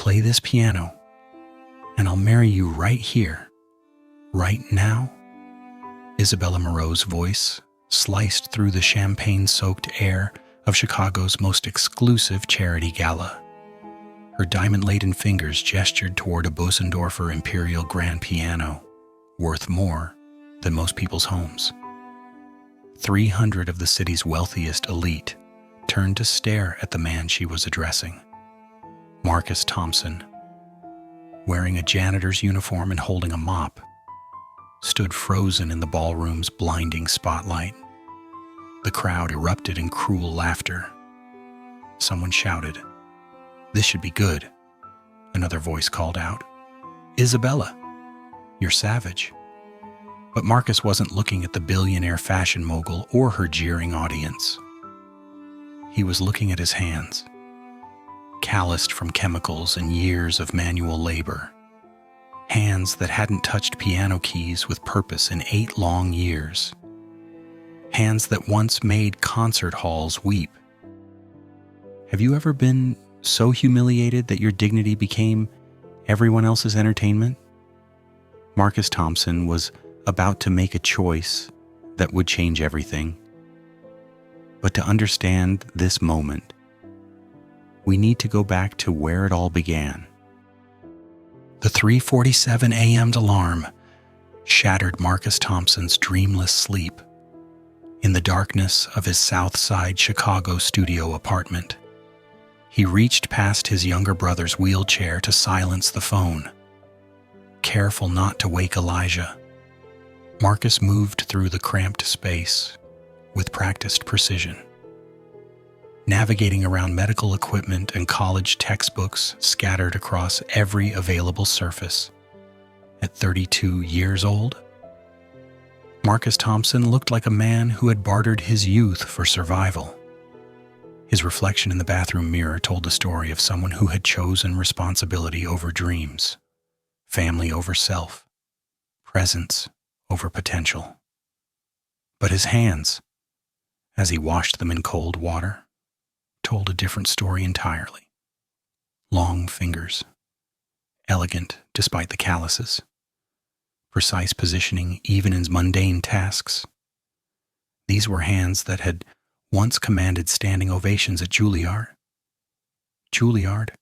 play this piano, and I'll marry you right here, right now." Isabella Moreau's voice sliced through the champagne-soaked air of Chicago's most exclusive charity gala. Her diamond-laden fingers gestured toward a Bösendorfer imperial grand piano, worth more than most people's homes. 300 of the city's wealthiest elite turned to stare at the man she was addressing. Marcus Thompson, wearing a janitor's uniform and holding a mop, stood frozen in the ballroom's blinding spotlight. The crowd erupted in cruel laughter. Someone shouted, "This should be good." Another voice called out, "Isabella, you're savage." But Marcus wasn't looking at the billionaire fashion mogul or her jeering audience. He was looking at his hands, calloused from chemicals and years of manual labor. Hands that hadn't touched piano keys with purpose in 8 long years. Hands that once made concert halls weep. Have you ever been so humiliated that your dignity became everyone else's entertainment? Marcus Thompson was about to make a choice that would change everything. But to understand this moment, we need to go back to where it all began. The 3:47 a.m. alarm shattered Marcus Thompson's dreamless sleep in the darkness of his South Side Chicago studio apartment. He reached past his younger brother's wheelchair to silence the phone. Careful not to wake Elijah, Marcus moved through the cramped space with practiced precision. Navigating around medical equipment and college textbooks scattered across every available surface. At 32 years old, Marcus Thompson looked like a man who had bartered his youth for survival. His reflection in the bathroom mirror told the story of someone who had chosen responsibility over dreams, family over self, presence over potential. But his hands, as he washed them in cold water, told a different story entirely. Long fingers, elegant despite the calluses, precise positioning even in mundane tasks. These were hands that had once commanded standing ovations at Juilliard. Juilliard.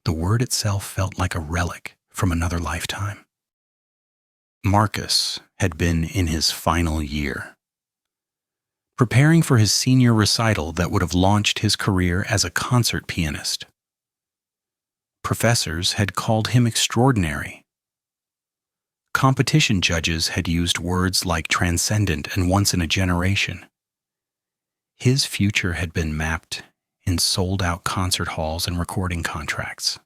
The word itself felt like a relic from another lifetime. Marcus had been in his final year, preparing for his senior recital that would have launched his career as a concert pianist. Professors had called him extraordinary. Competition judges had used words like transcendent and once in a generation. His future had been mapped in sold-out concert halls and recording contracts.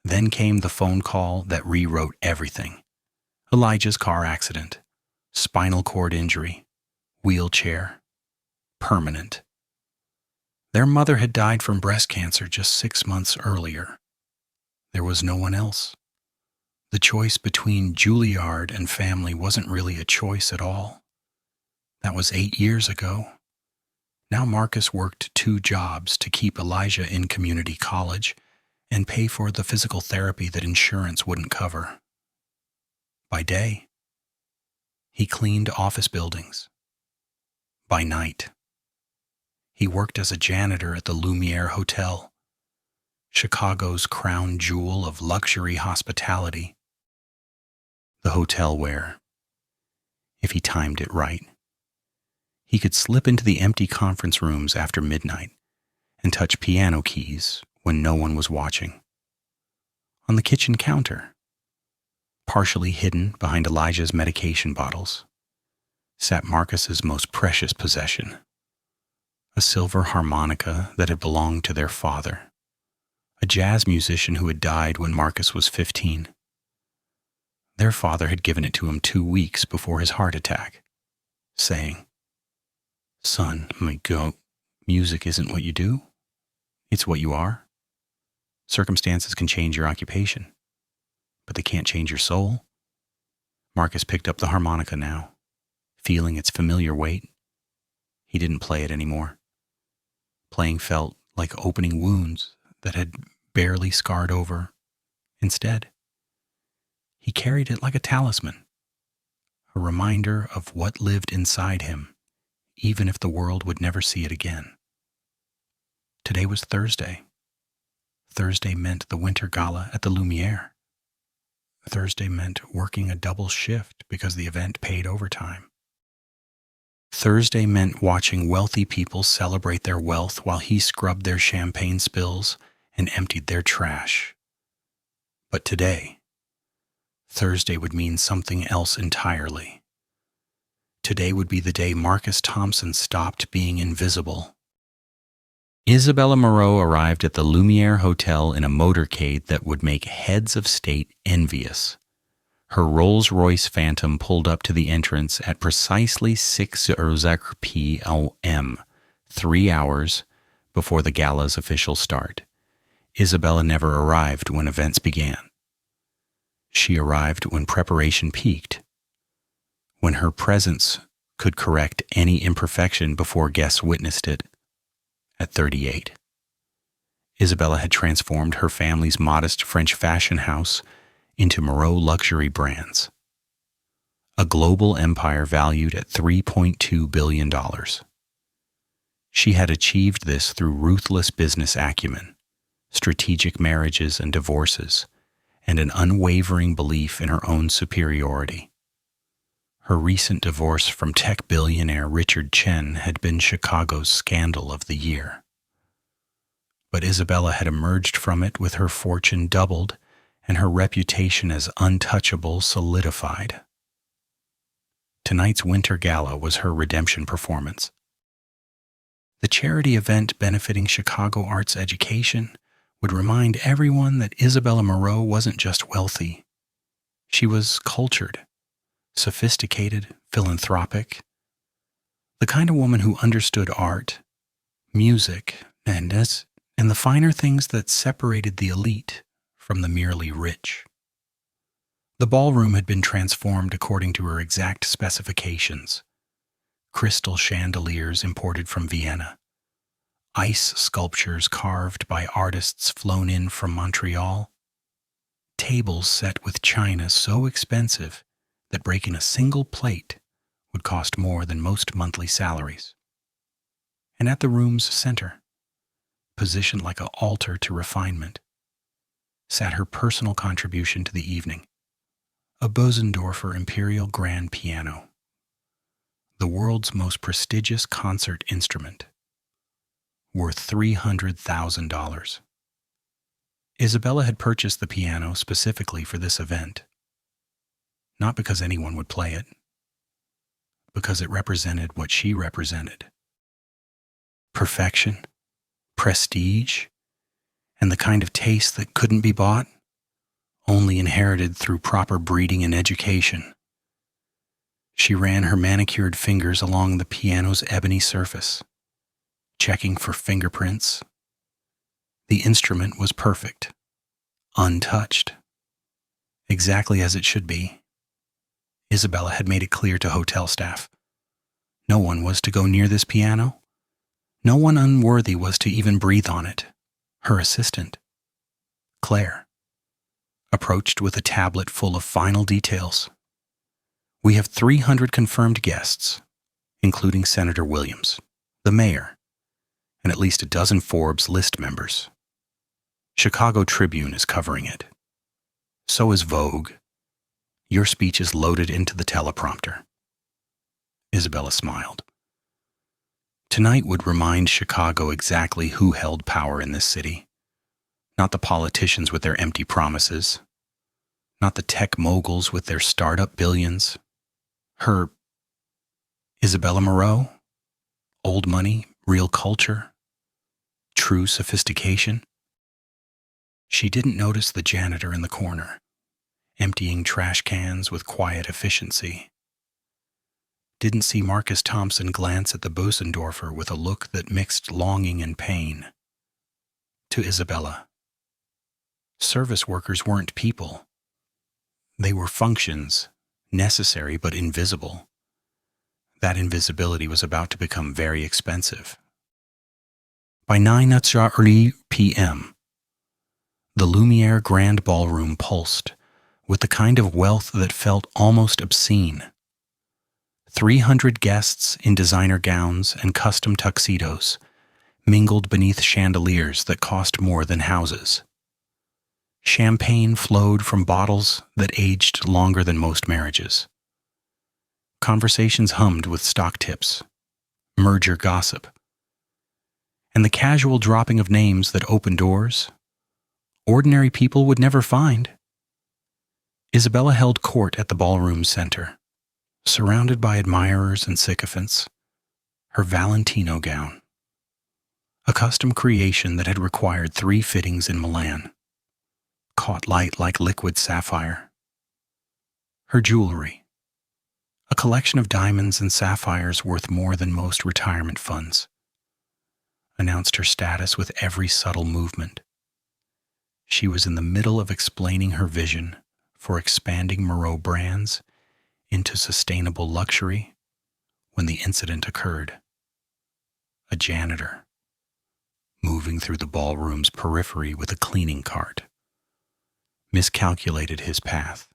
Then came the phone call that rewrote everything. Elijah's car accident, spinal cord injury, wheelchair, permanent. Their mother had died from breast cancer just 6 months earlier. There was no one else. The choice between Juilliard and family wasn't really a choice at all. That was 8 years ago. Now Marcus worked 2 jobs to keep Elijah in community college and pay for the physical therapy that insurance wouldn't cover. By day, he cleaned office buildings. By night, he worked as a janitor at the Lumiere Hotel, Chicago's crown jewel of luxury hospitality. The hotel where, if he timed it right, he could slip into the empty conference rooms after midnight and touch piano keys when no one was watching. On the kitchen counter, partially hidden behind Elijah's medication bottles, sat Marcus's most precious possession, a silver harmonica that had belonged to their father, a jazz musician who had died when Marcus was 15. Their father had given it to him 2 weeks before his heart attack, saying, "Son, music isn't what you do, it's what you are. Circumstances can change your occupation, but they can't change your soul." Marcus picked up the harmonica now, feeling its familiar weight. He didn't play it anymore. Playing felt like opening wounds that had barely scarred over. Instead, he carried it like a talisman, a reminder of what lived inside him, even if the world would never see it again. Today was Thursday. Thursday meant the winter gala at the Lumiere. Thursday meant working a double shift because the event paid overtime. Thursday meant watching wealthy people celebrate their wealth while he scrubbed their champagne spills and emptied their trash. But today, Thursday would mean something else entirely. Today would be the day Marcus Thompson stopped being invisible. Isabella Moreau arrived at the Lumiere Hotel in a motorcade that would make heads of state envious. Her Rolls-Royce Phantom pulled up to the entrance at precisely 6:00 p.m., 3 hours before the gala's official start. Isabella never arrived when events began. She arrived when preparation peaked, when her presence could correct any imperfection before guests witnessed it. At 38, Isabella had transformed her family's modest French fashion house into Moreau luxury brands, a global empire valued at $3.2 billion. She had achieved this through ruthless business acumen, strategic marriages and divorces, and an unwavering belief in her own superiority. Her recent divorce from tech billionaire Richard Chen had been Chicago's scandal of the year. But Isabella had emerged from it with her fortune doubled and her reputation as untouchable solidified. Tonight's winter gala was her redemption performance. The charity event benefiting Chicago arts education would remind everyone that Isabella Moreau wasn't just wealthy. She was cultured, sophisticated, philanthropic, the kind of woman who understood art, music, and the finer things that separated the elite from the merely rich. The ballroom had been transformed according to her exact specifications. Crystal chandeliers imported from Vienna, ice sculptures carved by artists flown in from Montreal, tables set with china so expensive that breaking a single plate would cost more than most monthly salaries. And at the room's center, positioned like an altar to refinement, sat her personal contribution to the evening, a Bösendorfer Imperial Grand Piano, the world's most prestigious concert instrument, worth $300,000. Isabella had purchased the piano specifically for this event, not because anyone would play it, because it represented what she represented: perfection, prestige, and the kind of taste that couldn't be bought, only inherited through proper breeding and education. She ran her manicured fingers along the piano's ebony surface, checking for fingerprints. The instrument was perfect, untouched, exactly as it should be. Isabella had made it clear to hotel staff. No one was to go near this piano. No one unworthy was to even breathe on it. Her assistant, Claire, approached with a tablet full of final details. We have 300 confirmed guests, including Senator Williams, the mayor, and at least a dozen Forbes list members. Chicago Tribune is covering it. So is Vogue. Your speech is loaded into the teleprompter. Isabella smiled. Tonight would remind Chicago exactly who held power in this city. Not the politicians with their empty promises. Not the tech moguls with their startup billions. Her Isabella Moreau, old money, real culture, true sophistication. She didn't notice the janitor in the corner, emptying trash cans with quiet efficiency. Didn't see Marcus Thompson glance at the Bösendorfer with a look that mixed longing and pain. To Isabella, service workers weren't people. They were functions, necessary but invisible. That invisibility was about to become very expensive. By 9:30 p.m., The Lumiere Grand Ballroom pulsed with the kind of wealth that felt almost obscene. 300 guests in designer gowns and custom tuxedos mingled beneath chandeliers that cost more than houses. Champagne flowed from bottles that aged longer than most marriages. Conversations hummed with stock tips, merger gossip, and the casual dropping of names that opened doors ordinary people would never find. Isabella held court at the ballroom center, surrounded by admirers and sycophants, her Valentino gown, a custom creation that had required 3 fittings in Milan, caught light like liquid sapphire. Her jewelry, a collection of diamonds and sapphires worth more than most retirement funds, announced her status with every subtle movement. She was in the middle of explaining her vision for expanding Moreau brands into sustainable luxury when the incident occurred. A janitor, moving through the ballroom's periphery with a cleaning cart, miscalculated his path.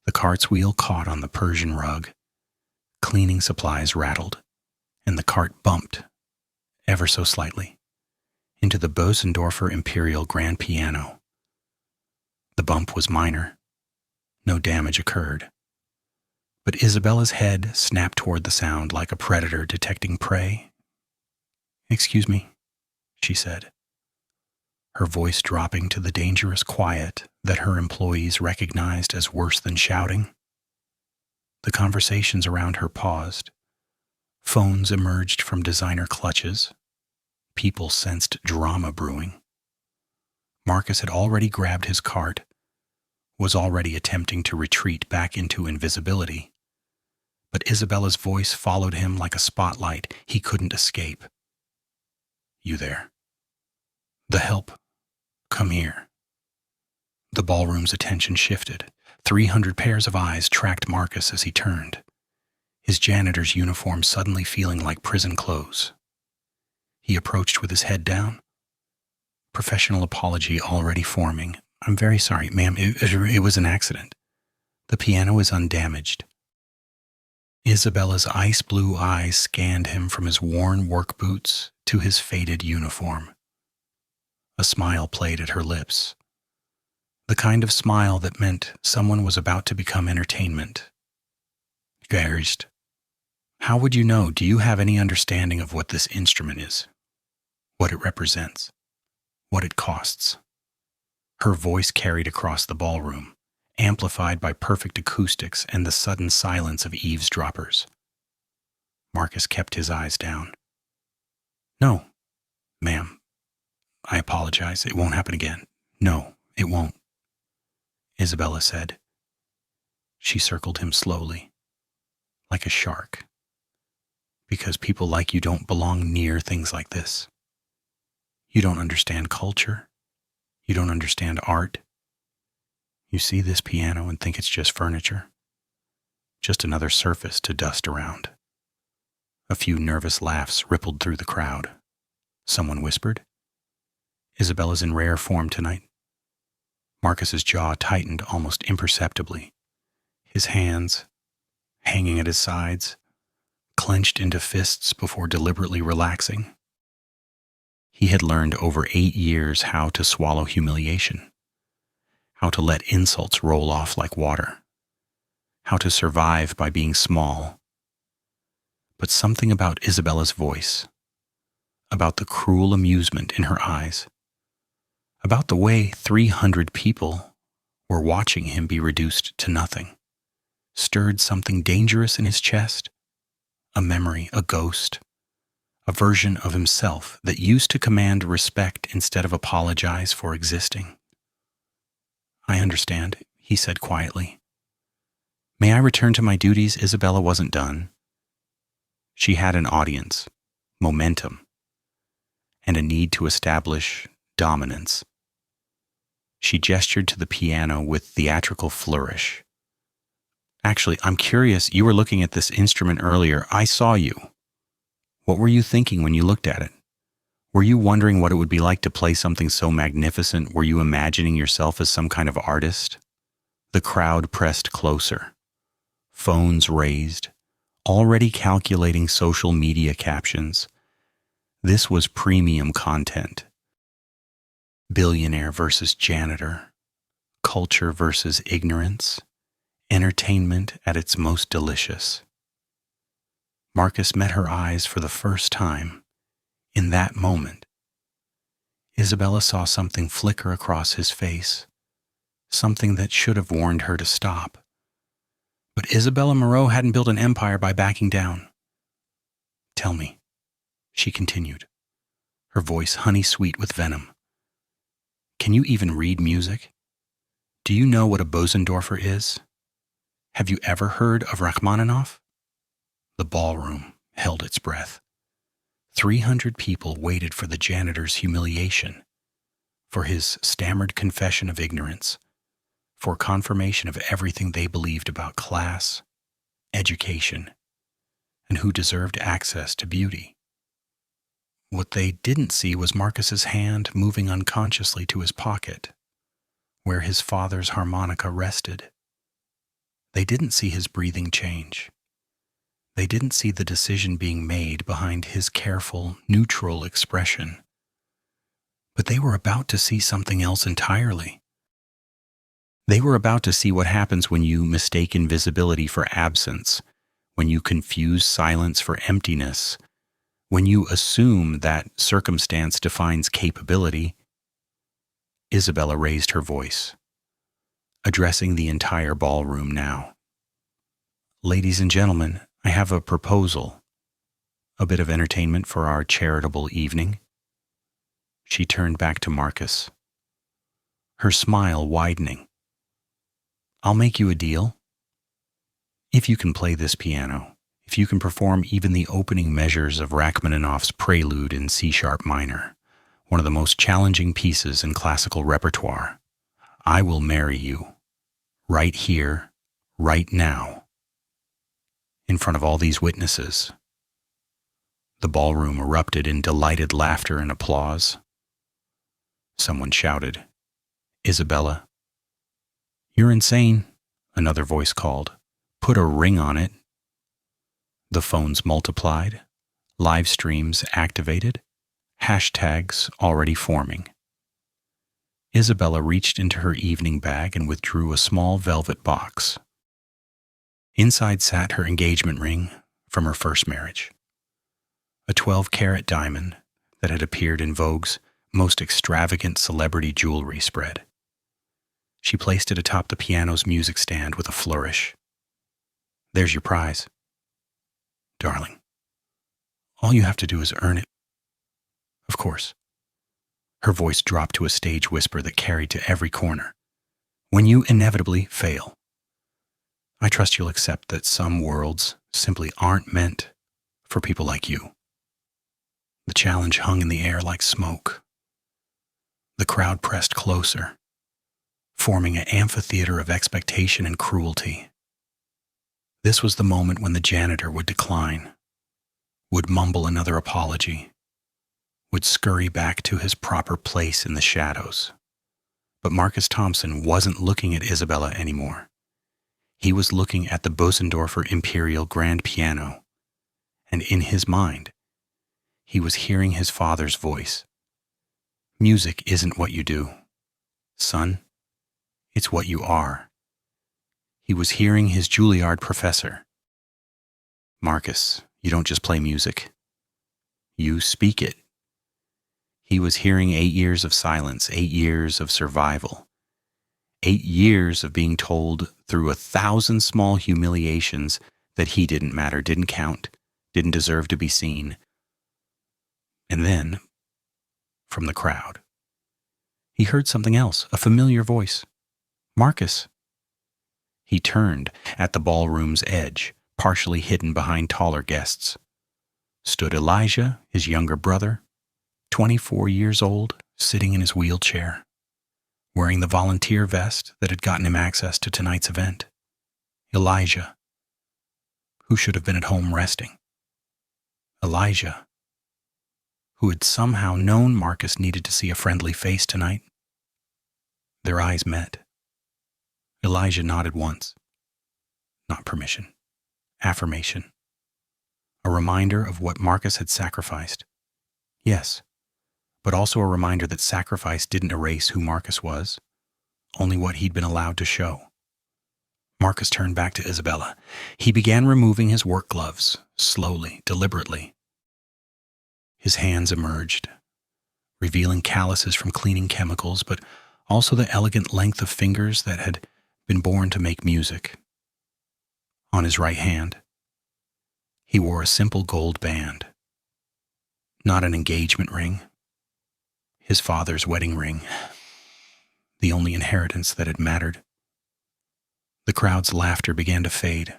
The cart's wheel caught on the Persian rug, cleaning supplies rattled, and the cart bumped, ever so slightly, into the Bösendorfer Imperial grand piano. The bump was minor. No damage occurred. But Isabella's head snapped toward the sound like a predator detecting prey. "Excuse me," she said, her voice dropping to the dangerous quiet that her employees recognized as worse than shouting. The conversations around her paused. Phones emerged from designer clutches. People sensed drama brewing. Marcus had already grabbed his cart, was already attempting to retreat back into invisibility. But Isabella's voice followed him like a spotlight he couldn't escape. "You there? The help. Come here." The ballroom's attention shifted. 300 pairs of eyes tracked Marcus as he turned, his janitor's uniform suddenly feeling like prison clothes. He approached with his head down, professional apology already forming. "I'm very sorry, ma'am. It was an accident. The piano is undamaged." Isabella's ice blue eyes scanned him from his worn work boots to his faded uniform. A smile played at her lips, the kind of smile that meant someone was about to become entertainment. "Gerst, how would you know? Do you have any understanding of what this instrument is? What it represents? What it costs?" Her voice carried across the ballroom, amplified by perfect acoustics and the sudden silence of eavesdroppers. Marcus kept his eyes down. "No, ma'am. I apologize. It won't happen again. No, it won't," Isabella said. She circled him slowly, like a shark. "Because people like you don't belong near things like this. You don't understand culture. You don't understand art. You see this piano and think it's just furniture. Just another surface to dust around." A few nervous laughs rippled through the crowd. Someone whispered, "Isabella's in rare form tonight." Marcus's jaw tightened almost imperceptibly. His hands, hanging at his sides, clenched into fists before deliberately relaxing. He had learned over 8 years how to swallow humiliation, how to let insults roll off like water, how to survive by being small. But something about Isabella's voice, about the cruel amusement in her eyes, about the way 300 people were watching him be reduced to nothing, stirred something dangerous in his chest, a memory, a ghost, a version of himself that used to command respect instead of apologize for existing. "I understand," he said quietly. "May I return to my duties?" Isabella wasn't done. She had an audience, momentum, and a need to establish dominance. She gestured to the piano with theatrical flourish. "Actually, I'm curious, you were looking at this instrument earlier. I saw you. What were you thinking when you looked at it? Were you wondering what it would be like to play something so magnificent? Were you imagining yourself as some kind of artist? The crowd pressed closer, phones raised, already calculating social media captions. This was premium content. Billionaire versus janitor, culture versus ignorance, entertainment at its most delicious. Marcus met her eyes for the first time. In that moment, Isabella saw something flicker across his face, something that should have warned her to stop. But Isabella Moreau hadn't built an empire by backing down. "Tell me," she continued, her voice honey-sweet with venom. "Can you even read music? Do you know what a Bösendorfer is? Have you ever heard of Rachmaninoff?" The ballroom held its breath. 300 people waited for the janitor's humiliation, for his stammered confession of ignorance, for confirmation of everything they believed about class, education, and who deserved access to beauty. What they didn't see was Marcus's hand moving unconsciously to his pocket, where his father's harmonica rested. They didn't see his breathing change. They didn't see the decision being made behind his careful, neutral expression. But they were about to see something else entirely. They were about to see what happens when you mistake invisibility for absence, when you confuse silence for emptiness, when you assume that circumstance defines capability. Isabella raised her voice, addressing the entire ballroom now. "Ladies and gentlemen, I have a proposal, a bit of entertainment for our charitable evening." She turned back to Marcus, her smile widening. "I'll make you a deal. If you can play this piano, if you can perform even the opening measures of Rachmaninoff's Prelude in C-sharp minor, one of the most challenging pieces in classical repertoire, I will marry you, right here, right now, in front of all these witnesses." The ballroom erupted in delighted laughter and applause. Someone shouted, "Isabella." "You're insane," another voice called. "Put a ring on it." The phones multiplied, live streams activated, hashtags already forming. Isabella reached into her evening bag and withdrew a small velvet box. Inside sat her engagement ring from her first marriage, a 12-carat diamond that had appeared in Vogue's most extravagant celebrity jewelry spread. She placed it atop the piano's music stand with a flourish. "There's your prize. Darling, all you have to do is earn it." "Of course." Her voice dropped to a stage whisper that carried to every corner. "When you inevitably fail, I trust you'll accept that some worlds simply aren't meant for people like you." The challenge hung in the air like smoke. The crowd pressed closer, forming an amphitheater of expectation and cruelty. This was the moment when the janitor would decline, would mumble another apology, would scurry back to his proper place in the shadows. But Marcus Thompson wasn't looking at Isabella anymore. He was looking at the Bösendorfer Imperial Grand Piano, and in his mind, he was hearing his father's voice. "Music isn't what you do, son. It's what you are." He was hearing his Juilliard professor. "Marcus, you don't just play music. You speak it." He was hearing 8 years of silence, 8 years of survival, 8 years of being told through 1,000 small humiliations that he didn't matter, didn't count, didn't deserve to be seen. And then, from the crowd, he heard something else, a familiar voice. "Marcus." He turned. At the ballroom's edge, partially hidden behind taller guests, stood Elijah, his younger brother, 24 years old, sitting in his wheelchair, wearing the volunteer vest that had gotten him access to tonight's event. Elijah, who should have been at home resting. Elijah, who had somehow known Marcus needed to see a friendly face tonight. Their eyes met. Elijah nodded once. Not permission. Affirmation. A reminder of what Marcus had sacrificed. Yes, but also a reminder that sacrifice didn't erase who Marcus was, only what he'd been allowed to show. Marcus turned back to Isabella. He began removing his work gloves, slowly, deliberately. His hands emerged, revealing calluses from cleaning chemicals, but also the elegant length of fingers that had been born to make music. On his right hand, he wore a simple gold band. Not an engagement ring. His father's wedding ring. The only inheritance that had mattered. The crowd's laughter began to fade,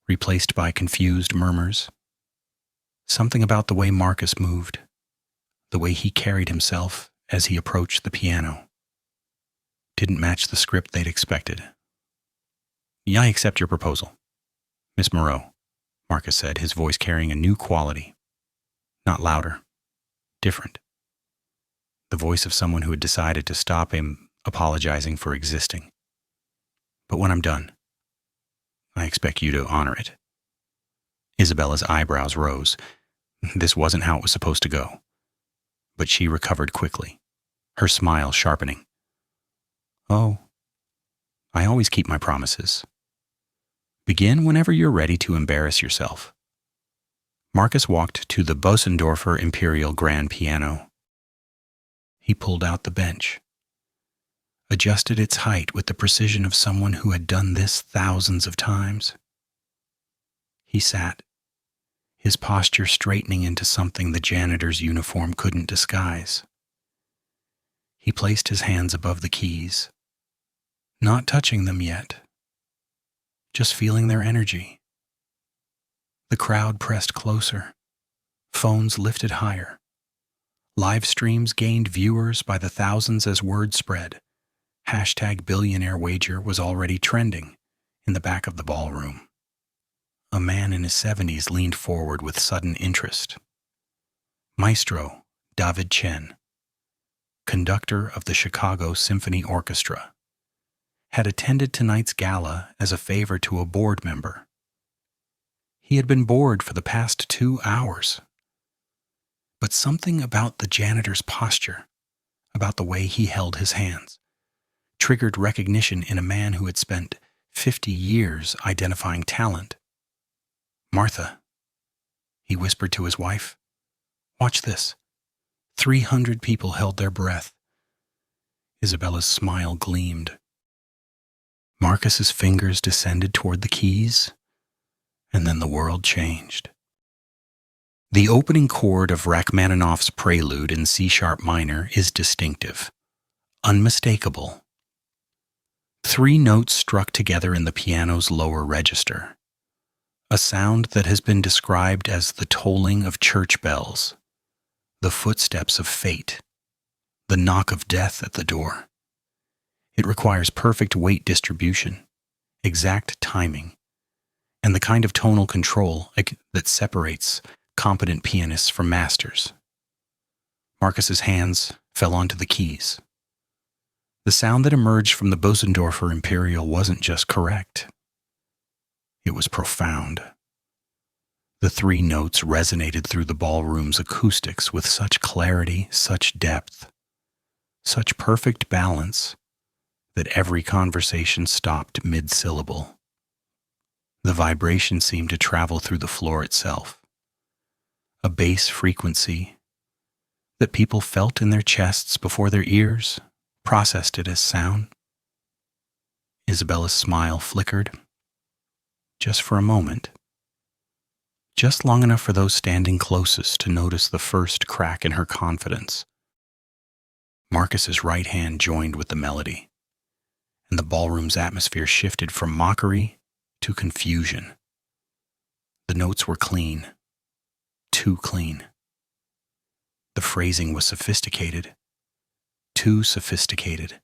replaced by confused murmurs. Something about the way Marcus moved, the way he carried himself as he approached the piano, didn't match the script they'd expected. "I accept your proposal, Miss Moreau," Marcus said, his voice carrying a new quality. Not louder, different. The voice of someone who had decided to stop him apologizing for existing. "But when I'm done, I expect you to honor it." Isabella's eyebrows rose. This wasn't how it was supposed to go. But she recovered quickly, her smile sharpening. "Oh, I always keep my promises. Begin whenever you're ready to embarrass yourself." Marcus walked to the Bösendorfer Imperial Grand Piano. He pulled out the bench, adjusted its height with the precision of someone who had done this thousands of times. He sat, his posture straightening into something the janitor's uniform couldn't disguise. He placed his hands above the keys, not touching them yet, just feeling their energy. The crowd pressed closer, phones lifted higher. Live streams gained viewers by the thousands as word spread. #Billionaire wager was already trending in the back of the ballroom. A man in his 70s leaned forward with sudden interest. Maestro David Chen, conductor of the Chicago Symphony Orchestra, had attended tonight's gala as a favor to a board member. He had been bored for the past 2 hours. But something about the janitor's posture, about the way he held his hands, triggered recognition in a man who had spent 50 years identifying talent. "Martha," he whispered to his wife, "watch this." 300 people held their breath. Isabella's smile gleamed. Marcus's fingers descended toward the keys, and then the world changed. The opening chord of Rachmaninoff's Prelude in C-sharp minor is distinctive, unmistakable. 3 notes struck together in the piano's lower register, a sound that has been described as the tolling of church bells, the footsteps of fate, the knock of death at the door. It requires perfect weight distribution, exact timing, and the kind of tonal control that separates competent pianists from masters. Marcus's hands fell onto the keys. The sound that emerged from the Bösendorfer Imperial wasn't just correct. It was profound. The 3 notes resonated through the ballroom's acoustics with such clarity, such depth, such perfect balance that every conversation stopped mid-syllable. The vibration seemed to travel through the floor itself, a bass frequency that people felt in their chests before their ears processed it as sound. Isabella's smile flickered, just for a moment, just long enough for those standing closest to notice the first crack in her confidence. Marcus's right hand joined with the melody, and the ballroom's atmosphere shifted from mockery to confusion. The notes were clean, too clean. The phrasing was sophisticated, too sophisticated.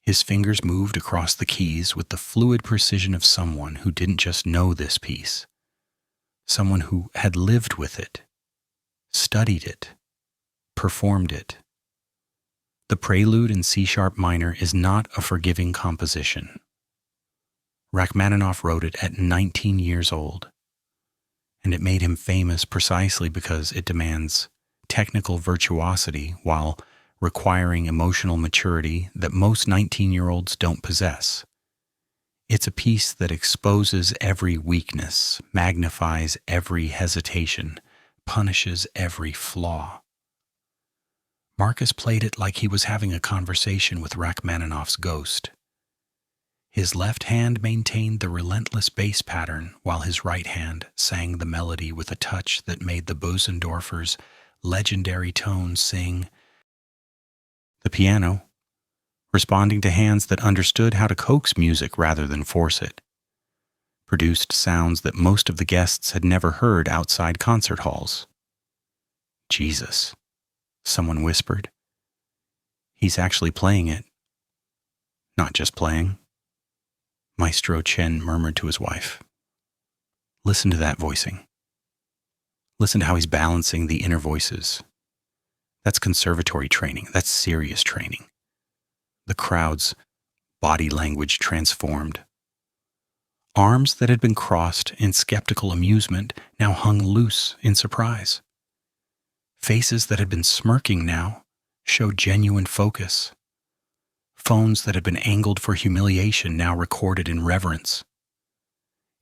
His fingers moved across the keys with the fluid precision of someone who didn't just know this piece, someone who had lived with it, studied it, performed it. The Prelude in C-sharp minor is not a forgiving composition. Rachmaninoff wrote it at 19 years old, and it made him famous precisely because it demands technical virtuosity while requiring emotional maturity that most 19-year-olds don't possess. It's a piece that exposes every weakness, magnifies every hesitation, punishes every flaw. Marcus played it like he was having a conversation with Rachmaninoff's ghost. His left hand maintained the relentless bass pattern while his right hand sang the melody with a touch that made the Bösendorfer's legendary tone sing. The piano, responding to hands that understood how to coax music rather than force it, produced sounds that most of the guests had never heard outside concert halls. Jesus, someone whispered. He's actually playing it. Not just playing. Maestro Chen murmured to his wife. Listen to that voicing. Listen to how he's balancing the inner voices. That's conservatory training. That's serious training. The crowd's body language transformed. Arms that had been crossed in skeptical amusement now hung loose in surprise. Faces that had been smirking now showed genuine focus. Phones that had been angled for humiliation now recorded in reverence.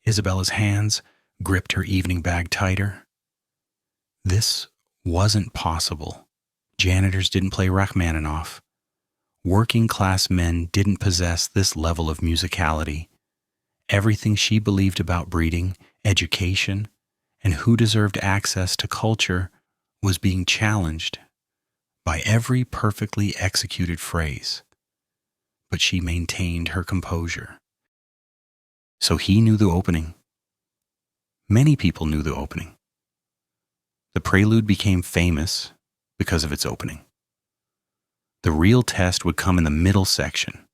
Isabella's hands gripped her evening bag tighter. This wasn't possible. Janitors didn't play Rachmaninoff. Working-class men didn't possess this level of musicality. Everything she believed about breeding, education, and who deserved access to culture was being challenged by every perfectly executed phrase. But she maintained her composure. So he knew the opening. Many people knew the opening. The Prelude became famous because of its opening. The real test would come in the middle section,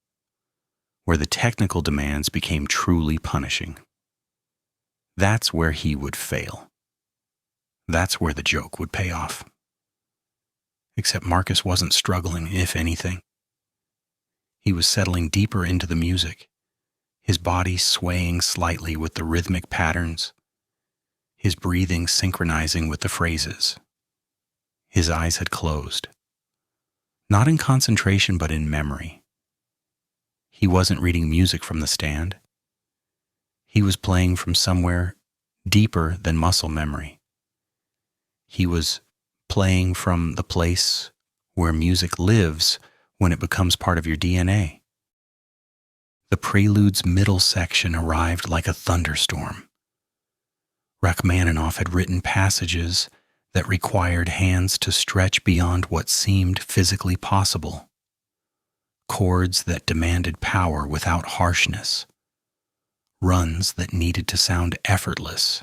where the technical demands became truly punishing. That's where he would fail. That's where the joke would pay off. Except Marcus wasn't struggling, if anything. He was settling deeper into the music, his body swaying slightly with the rhythmic patterns, his breathing synchronizing with the phrases. His eyes had closed. Not in concentration, but in memory. He wasn't reading music from the stand. He was playing from somewhere deeper than muscle memory. He was playing from the place where music lives when it becomes part of your DNA. The Prelude's middle section arrived like a thunderstorm. Rachmaninoff had written passages that required hands to stretch beyond what seemed physically possible. Chords that demanded power without harshness. Runs that needed to sound effortless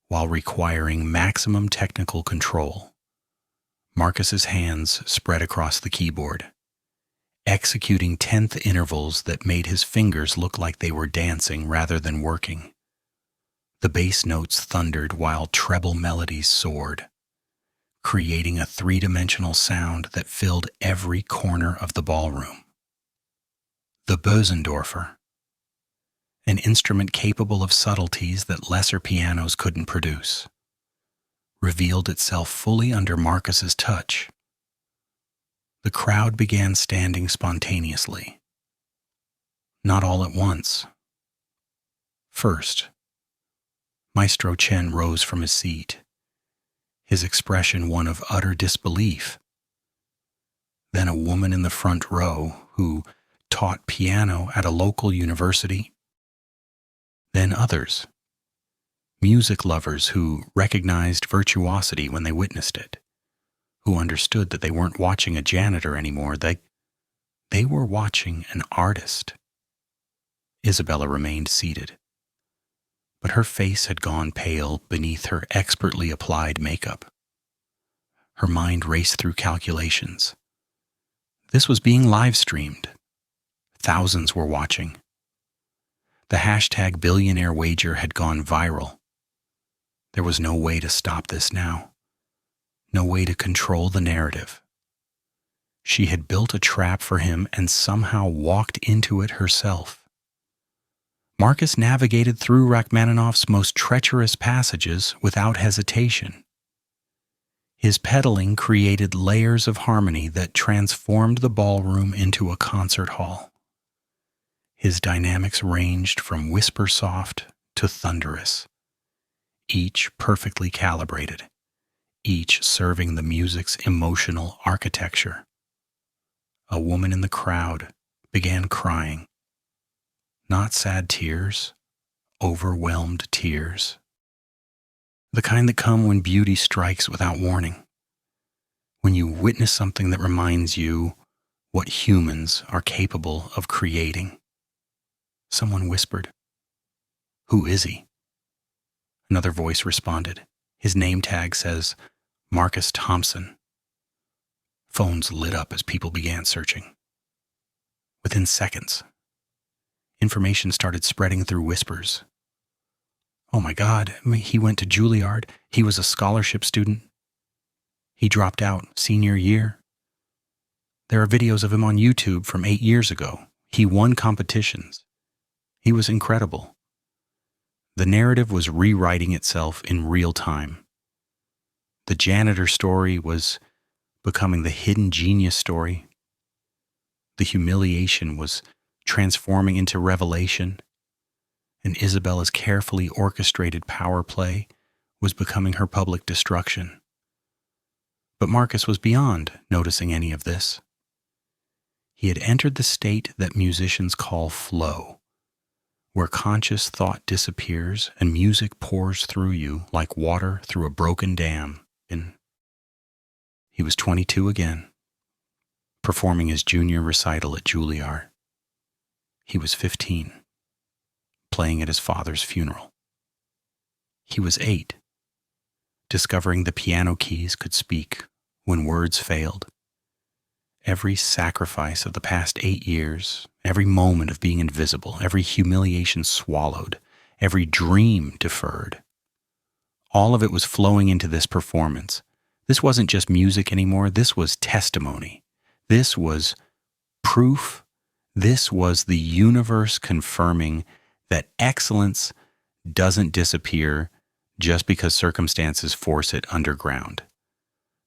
while requiring maximum technical control. Marcus's hands spread across the keyboard, executing tenth intervals that made his fingers look like they were dancing rather than working. The bass notes thundered while treble melodies soared, creating a three-dimensional sound that filled every corner of the ballroom. The Bösendorfer, an instrument capable of subtleties that lesser pianos couldn't produce, revealed itself fully under Marcus's touch. The crowd began standing spontaneously. Not all at once. First, Maestro Chen rose from his seat, his expression one of utter disbelief. Then a woman in the front row who taught piano at a local university. Then others, music lovers who recognized virtuosity when they witnessed it, who understood that they weren't watching a janitor anymore, they were watching an artist. Isabella remained seated, but her face had gone pale beneath her expertly applied makeup. Her mind raced through calculations. This was being live-streamed. Thousands were watching. The hashtag Billionaire wager had gone viral. There was no way to stop this now. no way to control the narrative. She had built a trap for him and somehow walked into it herself. Marcus navigated through Rachmaninoff's most treacherous passages without hesitation. His pedaling created layers of harmony that transformed the ballroom into a concert hall. His dynamics ranged from whisper-soft to thunderous, each perfectly calibrated, each serving the music's emotional architecture. A woman in the crowd began crying. Not sad tears, overwhelmed tears. The kind that come when beauty strikes without warning. When you witness something that reminds you what humans are capable of creating. Someone whispered, "Who is he?" Another voice responded. His name tag says, Marcus Thompson. Phones lit up as people began searching. Within seconds, information started spreading through whispers. Oh my God, he went to Juilliard. He was a scholarship student. He dropped out senior year. There are videos of him on YouTube from 8 years ago. He won competitions. He was incredible. The narrative was rewriting itself in real time. The janitor story was becoming the hidden genius story. The humiliation was transforming into revelation, and Isabella's carefully orchestrated power play was becoming her public destruction. But Marcus was beyond noticing any of this. He had entered the state that musicians call flow, where conscious thought disappears and music pours through you like water through a broken dam. He was 22 again, performing his junior recital at Juilliard. He was 15, playing at his father's funeral. He was 8, discovering the piano keys could speak when words failed. Every sacrifice of the past 8 years, every moment of being invisible, every humiliation swallowed, every dream deferred, all of it was flowing into this performance. This wasn't just music anymore. This was testimony. This was proof. This was the universe confirming that excellence doesn't disappear just because circumstances force it underground.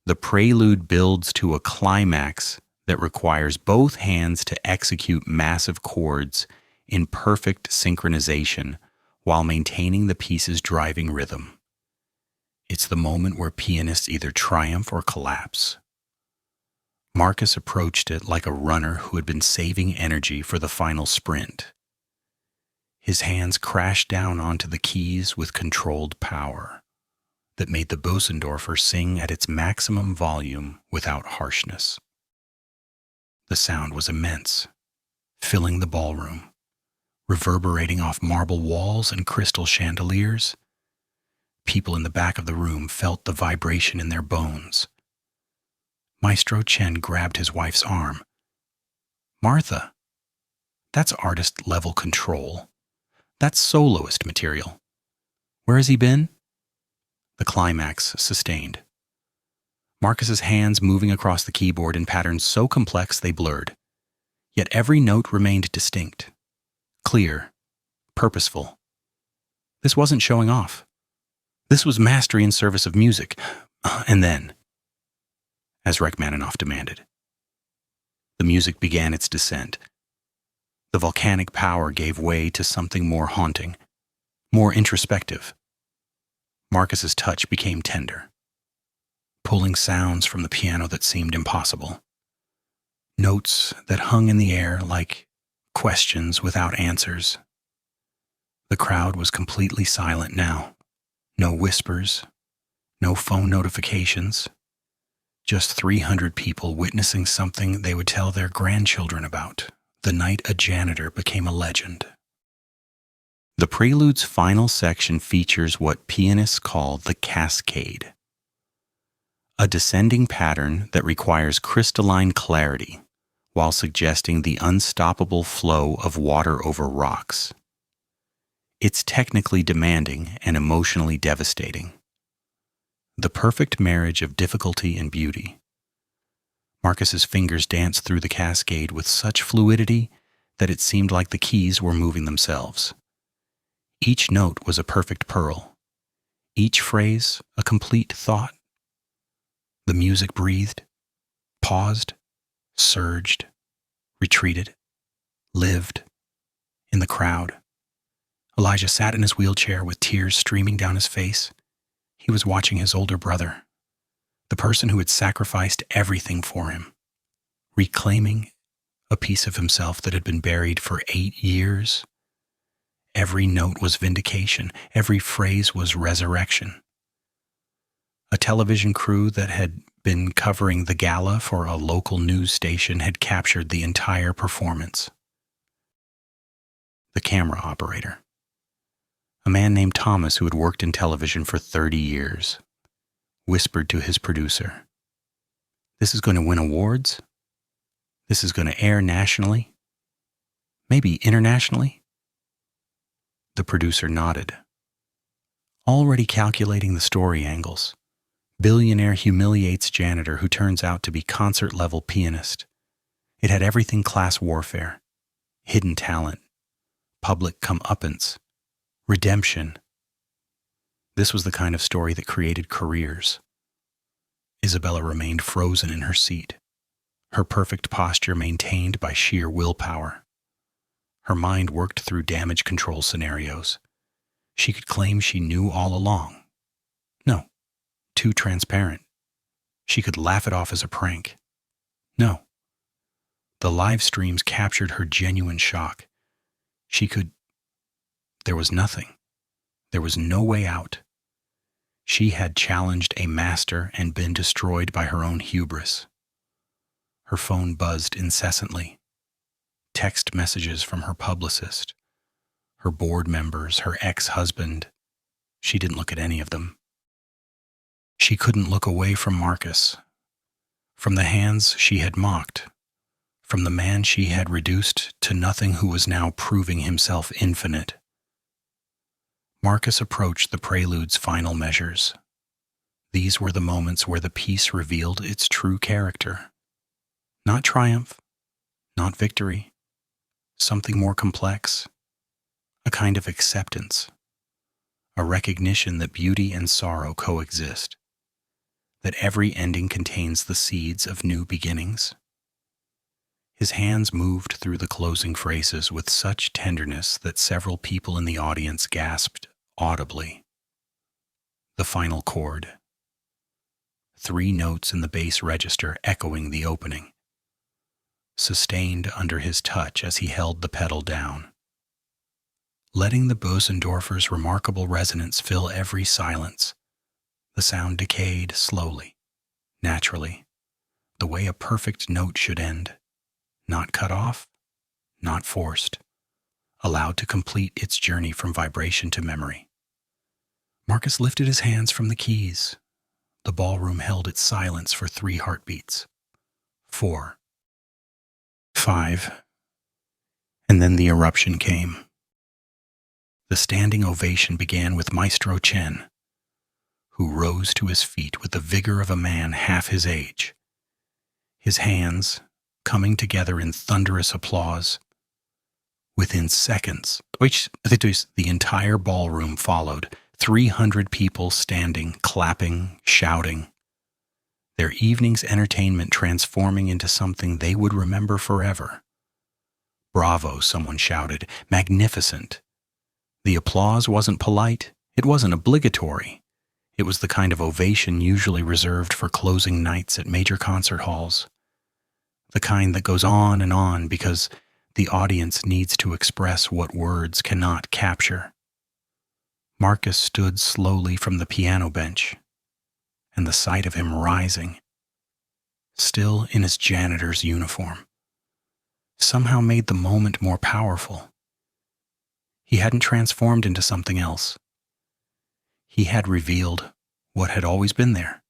The prelude builds to a climax that requires both hands to execute massive chords in perfect synchronization while maintaining the piece's driving rhythm. It's the moment where pianists either triumph or collapse. Marcus approached it like a runner who had been saving energy for the final sprint. His hands crashed down onto the keys with controlled power that made the Bösendorfer sing at its maximum volume without harshness. The sound was immense, filling the ballroom, reverberating off marble walls and crystal chandeliers. People in the back of the room felt the vibration in their bones. Maestro Chen grabbed his wife's arm. "Martha, that's artist-level control. That's soloist material. Where has he been?" The climax sustained. Marcus's hands moving across the keyboard in patterns so complex they blurred. Yet every note remained distinct, clear, purposeful. This wasn't showing off. This was mastery in service of music. And then, as Rachmaninoff demanded, the music began its descent. The volcanic power gave way to something more haunting, more introspective. Marcus's touch became tender, pulling sounds from the piano that seemed impossible. Notes that hung in the air like questions without answers. The crowd was completely silent now. No whispers, no phone notifications, just 300 people witnessing something they would tell their grandchildren about, the night a janitor became a legend. The Prelude's final section features what pianists call the cascade, a descending pattern that requires crystalline clarity while suggesting the unstoppable flow of water over rocks. It's technically demanding and emotionally devastating. The perfect marriage of difficulty and beauty. Marcus's fingers danced through the cascade with such fluidity that it seemed like the keys were moving themselves. Each note was a perfect pearl, each phrase a complete thought. The music breathed, paused, surged, retreated, lived. In the crowd, Elijah sat in his wheelchair with tears streaming down his face. He was watching his older brother, the person who had sacrificed everything for him, reclaiming a piece of himself that had been buried for 8 years. Every note was vindication. Every phrase was resurrection. A television crew that had been covering the gala for a local news station had captured the entire performance. The camera operator, a man named Thomas who had worked in television for 30 years, whispered to his producer, "This is going to win awards? This is going to air nationally? Maybe internationally?" The producer nodded, already calculating the story angles. Billionaire humiliates janitor who turns out to be concert-level pianist. It had everything class warfare, hidden talent, public comeuppance, redemption. This was the kind of story that created careers. Isabella remained frozen in her seat, her perfect posture maintained by sheer willpower. Her mind worked through damage control scenarios. She could claim she knew all along. No, too transparent. She could laugh it off as a prank. No. The live streams captured her genuine shock. There was nothing. There was no way out. She had challenged a master and been destroyed by her own hubris. Her phone buzzed incessantly. Text messages from her publicist, her board members, her ex-husband. She didn't look at any of them. She couldn't look away from Marcus, from the hands she had mocked, from the man she had reduced to nothing who was now proving himself infinite. Marcus approached the Prelude's final measures. These were the moments where the piece revealed its true character. Not triumph, not victory, something more complex, a kind of acceptance, a recognition that beauty and sorrow coexist, that every ending contains the seeds of new beginnings. His hands moved through the closing phrases with such tenderness that several people in the audience gasped audibly. The final chord. 3 notes in the bass register echoing the opening, sustained under his touch as he held the pedal down. Letting the Bösendorfer's remarkable resonance fill every silence, the sound decayed slowly, naturally, the way a perfect note should end. Not cut off, not forced, allowed to complete its journey from vibration to memory. Marcus lifted his hands from the keys. The ballroom held its silence for 3 heartbeats. 4. 5. And then the eruption came. The standing ovation began with Maestro Chen, who rose to his feet with the vigor of a man half his age. His hands, coming together in thunderous applause. Within seconds, the entire ballroom followed, 300 people standing, clapping, shouting. Their evening's entertainment transforming into something they would remember forever. "Bravo," someone shouted. "Magnificent." The applause wasn't polite. It wasn't obligatory. It was the kind of ovation usually reserved for closing nights at major concert halls. The kind that goes on because the audience needs to express what words cannot capture. Marcus stood slowly from the piano bench, and the sight of him rising, still in his janitor's uniform, somehow made the moment more powerful. He hadn't transformed into something else. He had revealed what had always been there,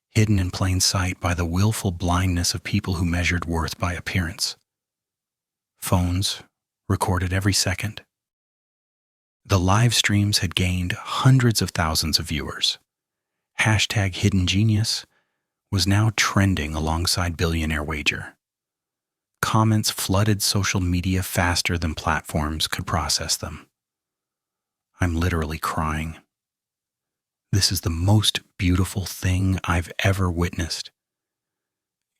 hidden in plain sight by the willful blindness of people who measured worth by appearance. Phones recorded every second. The live streams had gained hundreds of thousands of viewers. hashtag hidden genius, was now trending alongside billionaire wager. Comments flooded social media faster than platforms could process them. I'm literally crying. This is the most beautiful thing I've ever witnessed.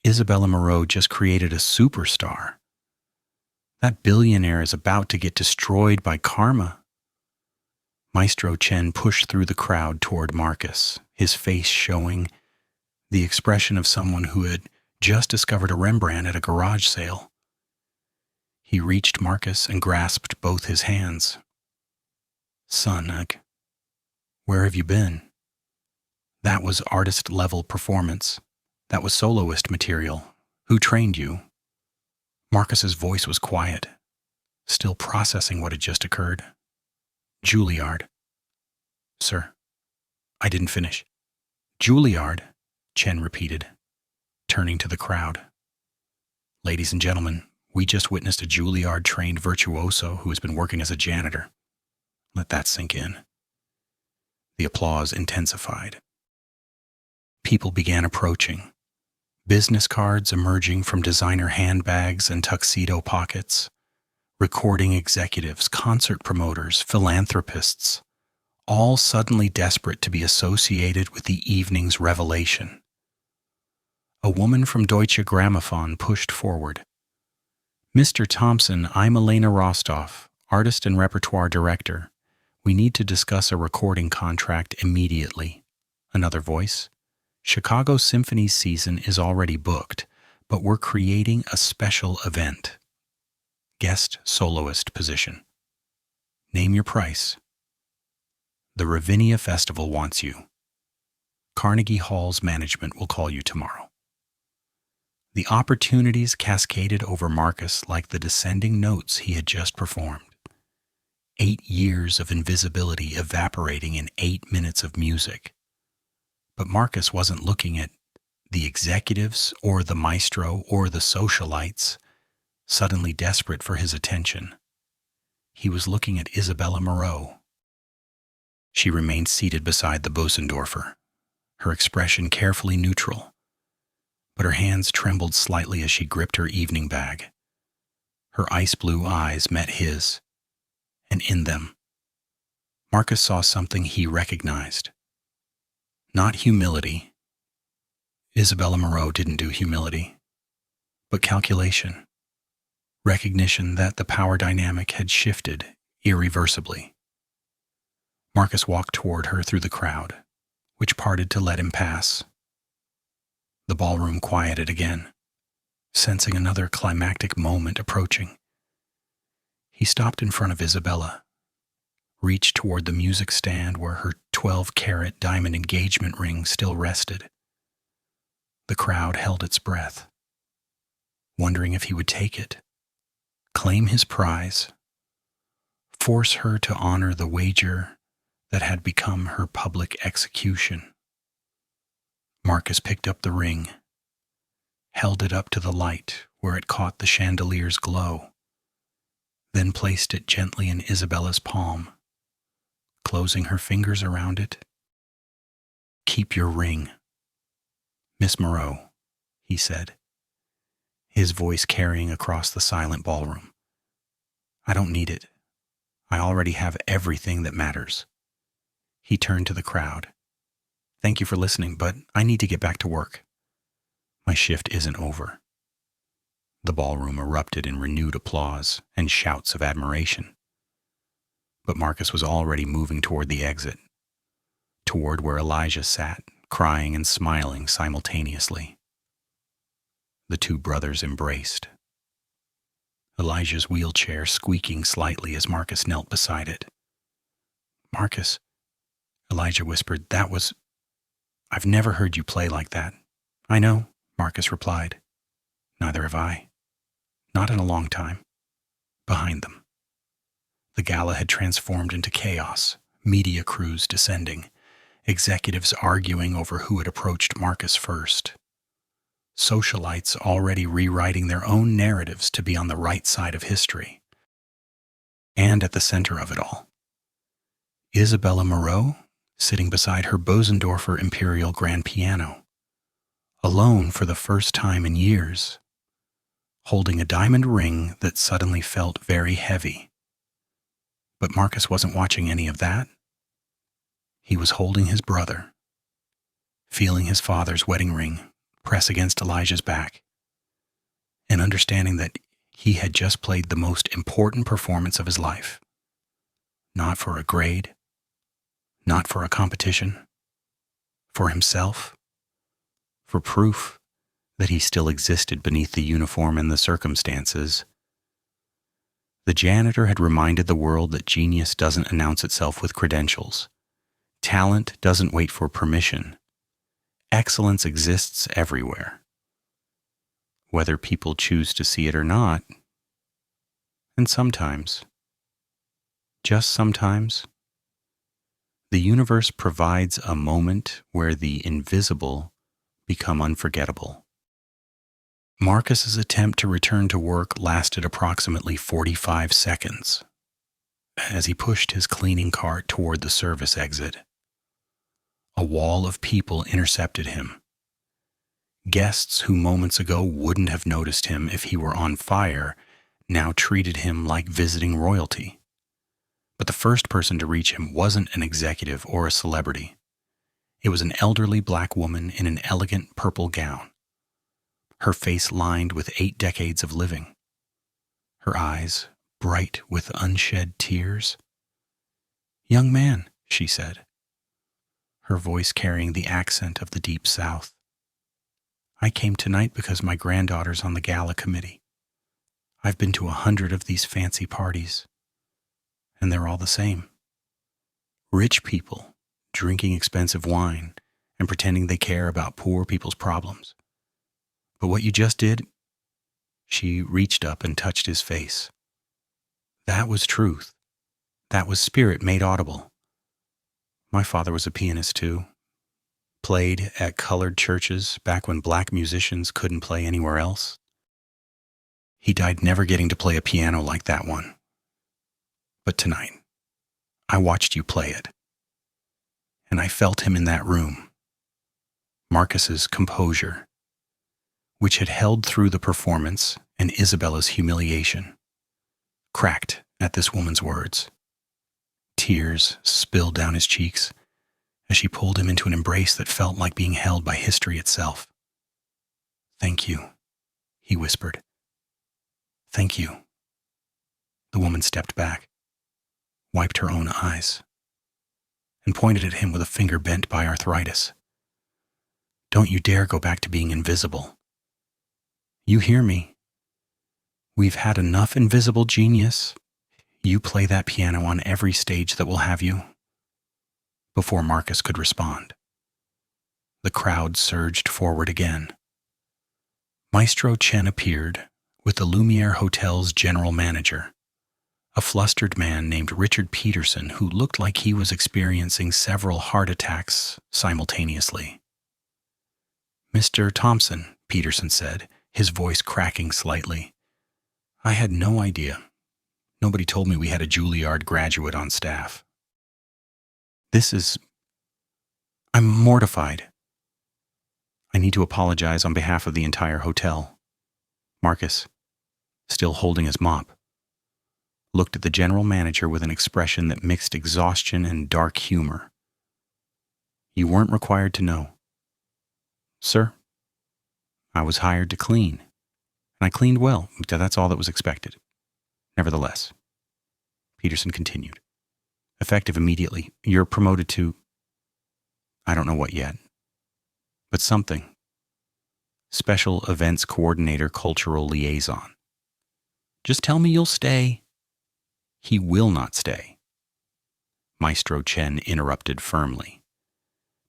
Isabella Moreau just created a superstar. That billionaire is about to get destroyed by karma. Maestro Chen pushed through the crowd toward Marcus, his face showing the expression of someone who had just discovered a Rembrandt at a garage sale. He reached Marcus and grasped both his hands. Son, where have you been? That was artist-level performance. That was soloist material. Who trained you? Marcus's voice was quiet, still processing what had just occurred. Juilliard. Sir, I didn't finish. Juilliard, Chen repeated, turning to the crowd. Ladies and gentlemen, we just witnessed a Juilliard-trained virtuoso who has been working as a janitor. Let that sink in. The applause intensified. People began approaching, business cards emerging from designer handbags and tuxedo pockets, recording executives, concert promoters, philanthropists, all suddenly desperate to be associated with the evening's revelation. A woman from Deutsche Grammophon pushed forward. Mr. Thompson, I'm Elena Rostov, artist and repertoire director. We need to discuss a recording contract immediately. Another voice. Chicago Symphony's season is already booked, but we're creating a special event. Guest soloist position. Name your price. The Ravinia Festival wants you. Carnegie Hall's management will call you tomorrow. The opportunities cascaded over Marcus like the descending notes he had just performed. 8 years of invisibility evaporating in 8 minutes of music. But Marcus wasn't looking at the executives or the maestro or the socialites, suddenly desperate for his attention. He was looking at Isabella Moreau. She remained seated beside the Bösendorfer, her expression carefully neutral, but her hands trembled slightly as she gripped her evening bag. Her ice-blue eyes met his, and in them, Marcus saw something he recognized. Not humility. Isabella Moreau didn't do humility, but calculation. Recognition that the power dynamic had shifted irreversibly. Marcus walked toward her through the crowd, which parted to let him pass. The ballroom quieted again, sensing another climactic moment approaching. He stopped in front of Isabella, reached toward the music stand where her 12-carat diamond engagement ring still rested. The crowd held its breath, wondering if he would take it, claim his prize, force her to honor the wager that had become her public execution. Marcus picked up the ring, held it up to the light where it caught the chandelier's glow, then placed it gently in Isabella's palm, closing her fingers around it. Keep your ring. Miss Moreau, he said, his voice carrying across the silent ballroom. I don't need it. I already have everything that matters. He turned to the crowd. Thank you for listening, but I need to get back to work. My shift isn't over. The ballroom erupted in renewed applause and shouts of admiration. But Marcus was already moving toward the exit, toward where Elijah sat, crying and smiling simultaneously. The two brothers embraced, Elijah's wheelchair squeaking slightly as Marcus knelt beside it. Marcus, Elijah whispered, I've never heard you play like that. I know, Marcus replied. Neither have I. Not in a long time. Behind them. The gala had transformed into chaos, media crews descending, executives arguing over who had approached Marcus first. Socialites already rewriting their own narratives to be on the right side of history. And at the center of it all, Isabella Moreau, sitting beside her Bösendorfer Imperial grand piano, alone for the first time in years, holding a diamond ring that suddenly felt very heavy. But Marcus wasn't watching any of that. He was holding his brother, feeling his father's wedding ring press against Elijah's back, and understanding that he had just played the most important performance of his life. Not for a grade, not for a competition, for himself, for proof that he still existed beneath the uniform and the circumstances. The janitor had reminded the world that genius doesn't announce itself with credentials. Talent doesn't wait for permission. Excellence exists everywhere, whether people choose to see it or not. And sometimes, just sometimes, the universe provides a moment where the invisible become unforgettable. Marcus's attempt to return to work lasted approximately 45 seconds as he pushed his cleaning cart toward the service exit. A wall of people intercepted him. Guests who moments ago wouldn't have noticed him if he were on fire now treated him like visiting royalty. But the first person to reach him wasn't an executive or a celebrity. It was an elderly black woman in an elegant purple gown, her face lined with 8 decades of living, her eyes bright with unshed tears. "Young man," she said, her voice carrying the accent of the Deep South, "I came tonight because my granddaughter's on the gala committee. I've been to 100 of these fancy parties, and they're all the same. Rich people drinking expensive wine and pretending they care about poor people's problems. But what you just did," she reached up and touched his face, "that was truth. That was spirit made audible. My father was a pianist too. Played at colored churches back when black musicians couldn't play anywhere else. He died never getting to play a piano like that one. But tonight, I watched you play it. And I felt him in that room. Marcus's composure, which had held through the performance and Isabella's humiliation, cracked at this woman's words. Tears spilled down his cheeks as she pulled him into an embrace that felt like being held by history itself. "Thank you," he whispered. "Thank you." The woman stepped back, wiped her own eyes, and pointed at him with a finger bent by arthritis. "Don't you dare go back to being invisible. You hear me? We've had enough invisible genius. You play that piano on every stage that will have you." Before Marcus could respond, the crowd surged forward again. Maestro Chen appeared with the Lumiere Hotel's general manager, a flustered man named Richard Peterson who looked like he was experiencing several heart attacks simultaneously. "Mr. Thompson," Peterson said, his voice cracking slightly, "I had no idea. Nobody told me we had a Juilliard graduate on staff. I'm mortified. I need to apologize on behalf of the entire hotel." Marcus, still holding his mop, looked at the general manager with an expression that mixed exhaustion and dark humor. "You weren't required to know." "Sir, I was hired to clean, and I cleaned well. That's all that was expected. Nevertheless," Peterson continued, "effective immediately, you're promoted to, I don't know what yet, but something. Special Events Coordinator, Cultural Liaison. Just tell me you'll stay." "He will not stay," Maestro Chen interrupted firmly.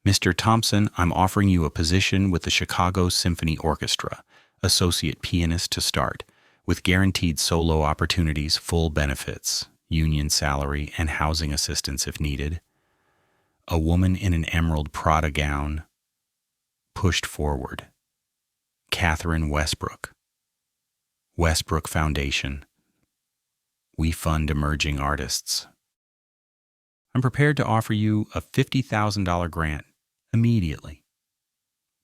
"Mr. Thompson, I'm offering you a position with the Chicago Symphony Orchestra, associate pianist to start, with guaranteed solo opportunities, full benefits, union salary, and housing assistance if needed." A woman in an emerald Prada gown pushed forward. "Catherine Westbrook. Westbrook Foundation. We fund emerging artists." I'm prepared to offer you a $50,000 grant immediately.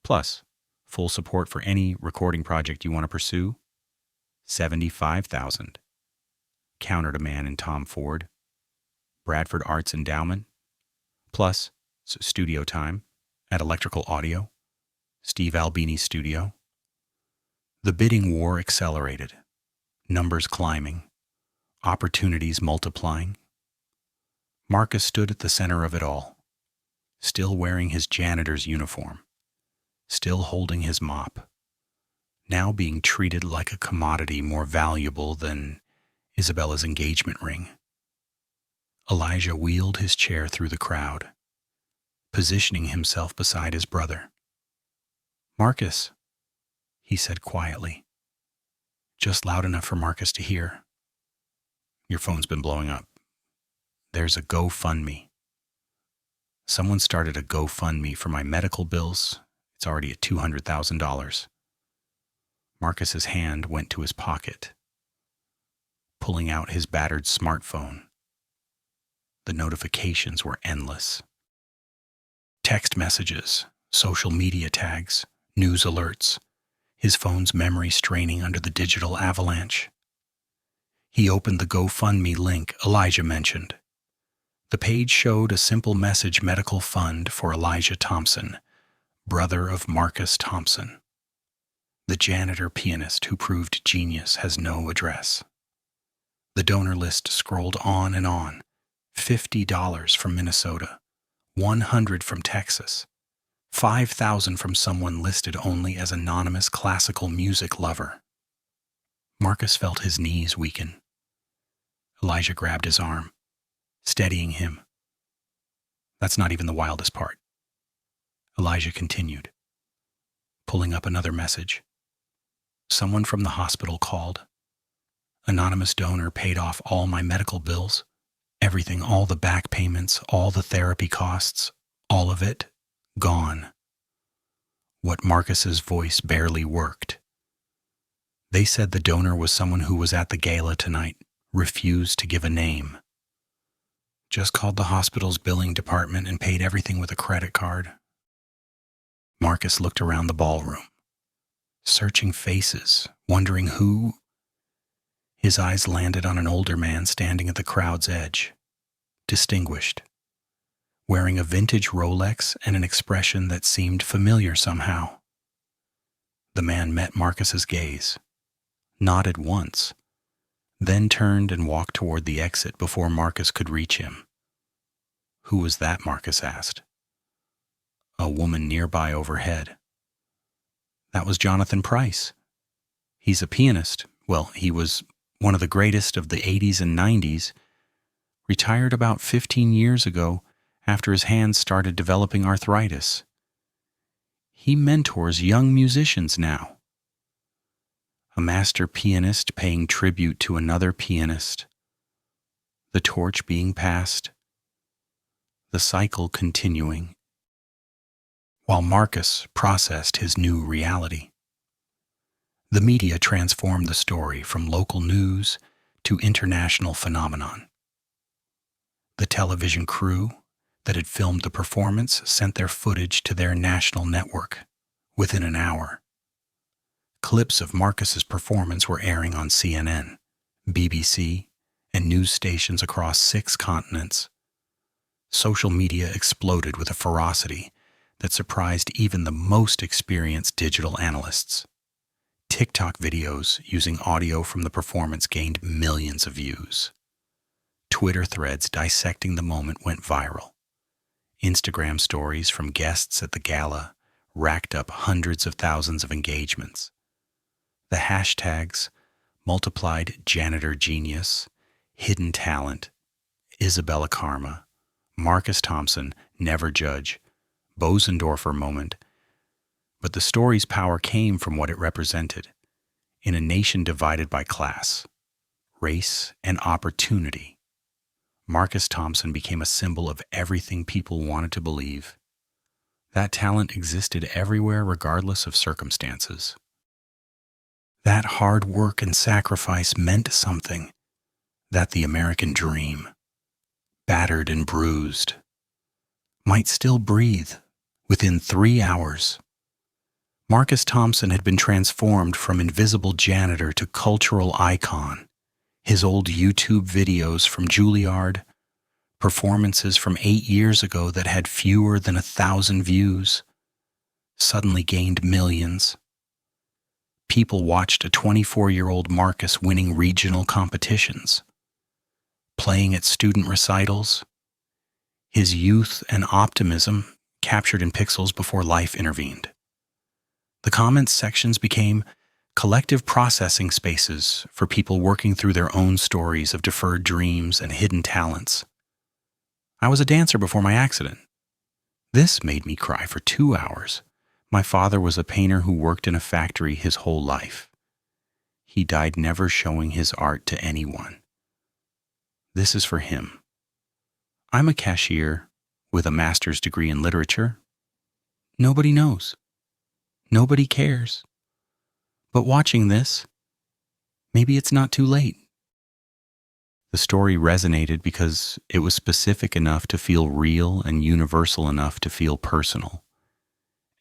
Plus, full support for any recording project you want to pursue. $75,000. Countered a man in Tom Ford. Bradford Arts Endowment. Plus, studio time at Electrical Audio, Steve Albini's studio. The bidding war accelerated. Numbers climbing. Opportunities multiplying. Marcus stood at the center of it all, still wearing his janitor's uniform, still holding his mop, now being treated like a commodity more valuable than Isabella's engagement ring. Elijah wheeled his chair through the crowd, positioning himself beside his brother. "Marcus," he said quietly, just loud enough for Marcus to hear. "Your phone's been blowing up. There's a GoFundMe. Someone started a GoFundMe for my medical bills. It's already at $200,000. Marcus's hand went to his pocket, pulling out his battered smartphone. The notifications were endless. Text messages, social media tags, news alerts, his phone's memory straining under the digital avalanche. He opened the GoFundMe link Elijah mentioned. The page showed a simple message: medical fund for Elijah Thompson, brother of Marcus Thompson. The janitor pianist who proved genius has no address. The donor list scrolled on and on. $50 from Minnesota, $100 from Texas, $5,000 from someone listed only as anonymous classical music lover. Marcus felt his knees weaken. Elijah grabbed his arm, steadying him. That's not even the wildest part. Elijah continued, pulling up another message. Someone from the hospital called. Anonymous donor paid off all my medical bills. Everything, all the back payments, all the therapy costs, all of it, gone. What Marcus's voice barely worked. They said the donor was someone who was at the gala tonight, refused to give a name. Just called the hospital's billing department and paid everything with a credit card. Marcus looked around the ballroom, searching faces, wondering who. His eyes landed on an older man standing at the crowd's edge, distinguished, wearing a vintage Rolex and an expression that seemed familiar somehow. The man met Marcus's gaze, nodded once, then turned and walked toward the exit before Marcus could reach him. Who was that? Marcus asked. A woman nearby overhead. That was Jonathan Price. He's a pianist. Well, he was one of the greatest of the 80s and 90s, retired about 15 years ago after his hands started developing arthritis. He mentors young musicians now. A master pianist paying tribute to another pianist. The torch being passed. The cycle continuing. While Marcus processed his new reality. The media transformed the story from local news to international phenomenon. The television crew that had filmed the performance sent their footage to their national network within an hour. Clips of Marcus's performance were airing on CNN, BBC, and news stations across 6 continents. Social media exploded with a ferocity that surprised even the most experienced digital analysts. TikTok videos using audio from the performance gained millions of views. Twitter threads dissecting the moment went viral. Instagram stories from guests at the gala racked up hundreds of thousands of engagements. The hashtags multiplied: janitor genius, hidden talent, Isabella Karma, Marcus Thompson, never judge, Bösendorfer moment. But the story's power came from what it represented. In a nation divided by class, race, and opportunity, Marcus Thompson became a symbol of everything people wanted to believe. That talent existed everywhere regardless of circumstances. That hard work and sacrifice meant something. That the American dream, battered and bruised, might still breathe within 3 hours. Marcus Thompson had been transformed from invisible janitor to cultural icon. His old YouTube videos from Juilliard, performances from 8 years ago that had fewer than 1,000 views, suddenly gained millions. People watched a 24-year-old Marcus winning regional competitions, playing at student recitals, his youth and optimism captured in pixels before life intervened. The comments sections became collective processing spaces for people working through their own stories of deferred dreams and hidden talents. I was a dancer before my accident. This made me cry for 2 hours. My father was a painter who worked in a factory his whole life. He died never showing his art to anyone. This is for him. I'm a cashier with a master's degree in literature. Nobody knows. Nobody cares. But watching this, maybe it's not too late. The story resonated because it was specific enough to feel real and universal enough to feel personal.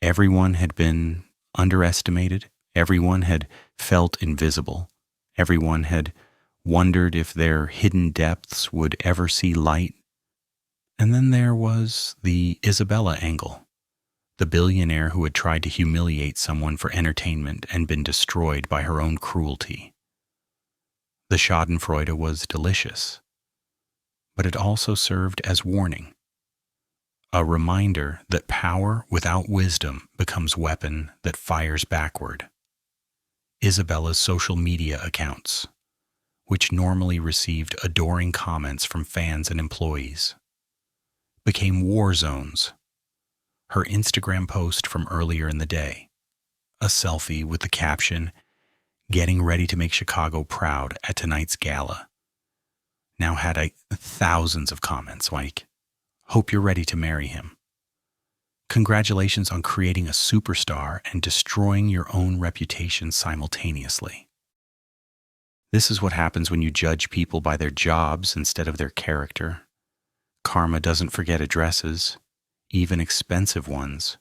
Everyone had been underestimated. Everyone had felt invisible. Everyone had wondered if their hidden depths would ever see light. And then there was the Isabella angle. The billionaire who had tried to humiliate someone for entertainment and been destroyed by her own cruelty. The schadenfreude was delicious, but it also served as warning, a reminder that power without wisdom becomes weapon that fires backward. Isabella's social media accounts, which normally received adoring comments from fans and employees, became war zones. Her Instagram post from earlier in the day, a selfie with the caption, "Getting ready to make Chicago proud at tonight's gala," now had thousands of comments like, "Hope you're ready to marry him." Congratulations on creating a superstar and destroying your own reputation simultaneously. This is what happens when you judge people by their jobs instead of their character. Karma doesn't forget addresses, even expensive ones.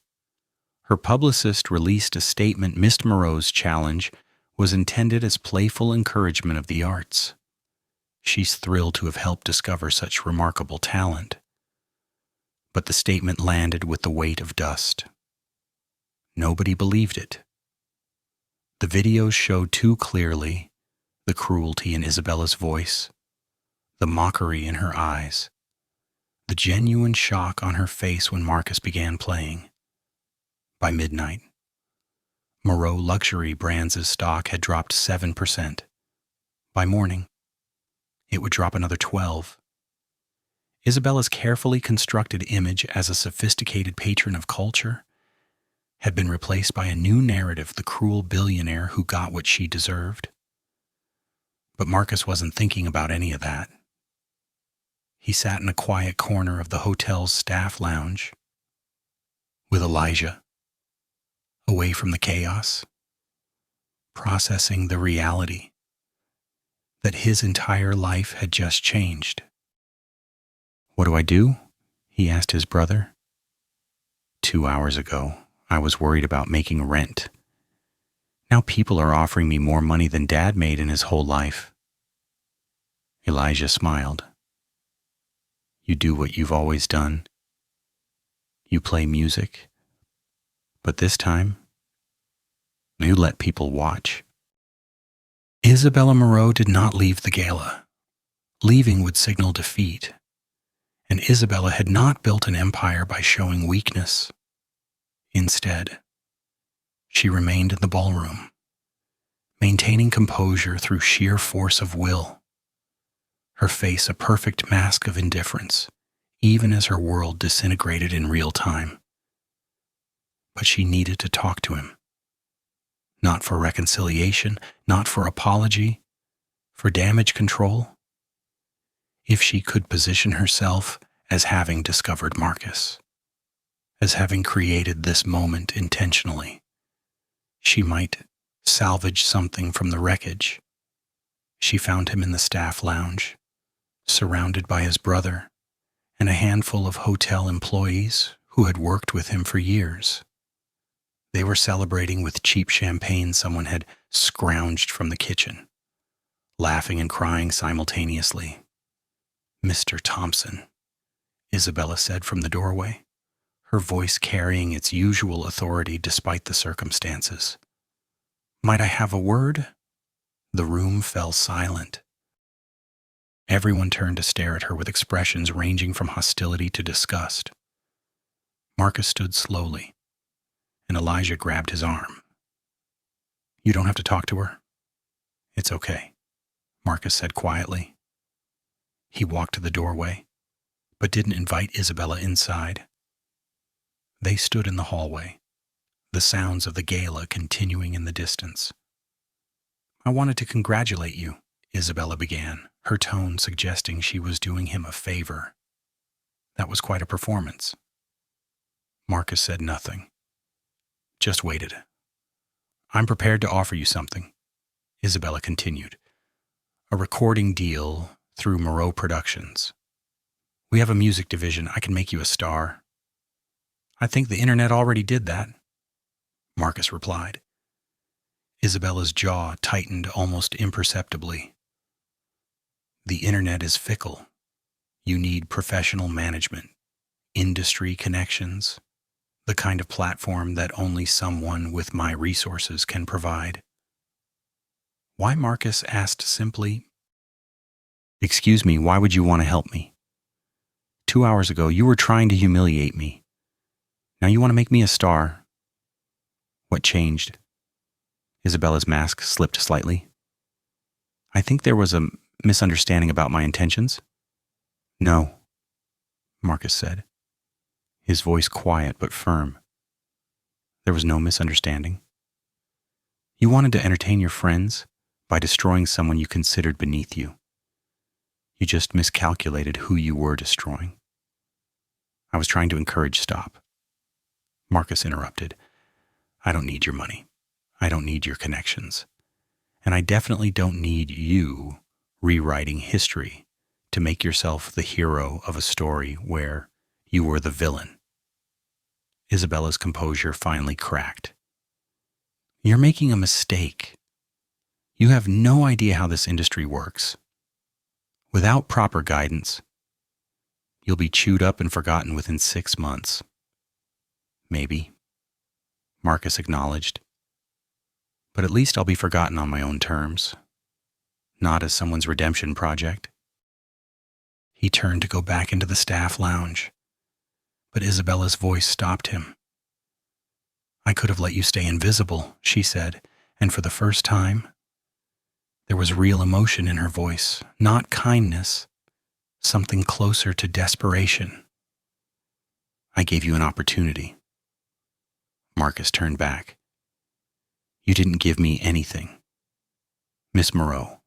Her publicist released a statement. Miss Moreau's challenge was intended as playful encouragement of the arts. She's thrilled to have helped discover such remarkable talent. But the statement landed with the weight of dust. Nobody believed it. The videos showed too clearly the cruelty in Isabella's voice, the mockery in her eyes, the genuine shock on her face when Marcus began playing. By midnight, Moreau Luxury Brands' stock had dropped 7%. By morning, it would drop another 12%. Isabella's carefully constructed image as a sophisticated patron of culture had been replaced by a new narrative, the cruel billionaire who got what she deserved. But Marcus wasn't thinking about any of that. He sat in a quiet corner of the hotel's staff lounge with Elijah, away from the chaos, processing the reality that his entire life had just changed. "What do I do?" he asked his brother. 2 hours ago, I was worried about making rent. Now people are offering me more money than Dad made in his whole life. Elijah smiled. "You do what you've always done. You play music, but this time, you let people watch." Isabella Moreau did not leave the gala. Leaving would signal defeat. And Isabella had not built an empire by showing weakness. Instead, she remained in the ballroom, maintaining composure through sheer force of will, her face a perfect mask of indifference, even as her world disintegrated in real time. But she needed to talk to him. Not for reconciliation, not for apology, for damage control. If she could position herself as having discovered Marcus, as having created this moment intentionally, she might salvage something from the wreckage. She found him in the staff lounge, surrounded by his brother, and a handful of hotel employees who had worked with him for years. They were celebrating with cheap champagne someone had scrounged from the kitchen, laughing and crying simultaneously. "Mr. Thompson," Isabella said from the doorway, her voice carrying its usual authority despite the circumstances. "Might I have a word?" The room fell silent. Everyone turned to stare at her with expressions ranging from hostility to disgust. Marcus stood slowly, and Elijah grabbed his arm. "You don't have to talk to her. It's okay," Marcus said quietly. He walked to the doorway, but didn't invite Isabella inside. They stood in the hallway, the sounds of the gala continuing in the distance. "I wanted to congratulate you," Isabella began, her tone suggesting she was doing him a favor. "That was quite a performance." Marcus said nothing, just waited. "I'm prepared to offer you something," Isabella continued. "A recording deal through Moreau Productions. We have a music division. I can make you a star." "I think the internet already did that," Marcus replied. Isabella's jaw tightened almost imperceptibly. "The internet is fickle. You need professional management, industry connections, the kind of platform that only someone with my resources can provide." Why Marcus asked simply, "Excuse me, why would you want to help me? 2 hours ago, you were trying to humiliate me. Now you want to make me a star." What changed? Isabella's mask slipped slightly. "I think there was a misunderstanding about my intentions." "No," Marcus said, his voice quiet but firm. "There was no misunderstanding. You wanted to entertain your friends by destroying someone you considered beneath you. You just miscalculated who you were destroying." "I was trying to encourage stop." Marcus interrupted. "I don't need your money. I don't need your connections. And I definitely don't need you rewriting history to make yourself the hero of a story where you were the villain." Isabella's composure finally cracked. "You're making a mistake. You have no idea how this industry works. Without proper guidance, you'll be chewed up and forgotten within 6 months. Maybe," Marcus acknowledged. "But at least I'll be forgotten on my own terms, not as someone's redemption project." He turned to go back into the staff lounge, but Isabella's voice stopped him. "I could have let you stay invisible," she said, and for the first time, there was real emotion in her voice, not kindness, something closer to desperation. "I gave you an opportunity." Marcus turned back. "You didn't give me anything. Miss Moreau,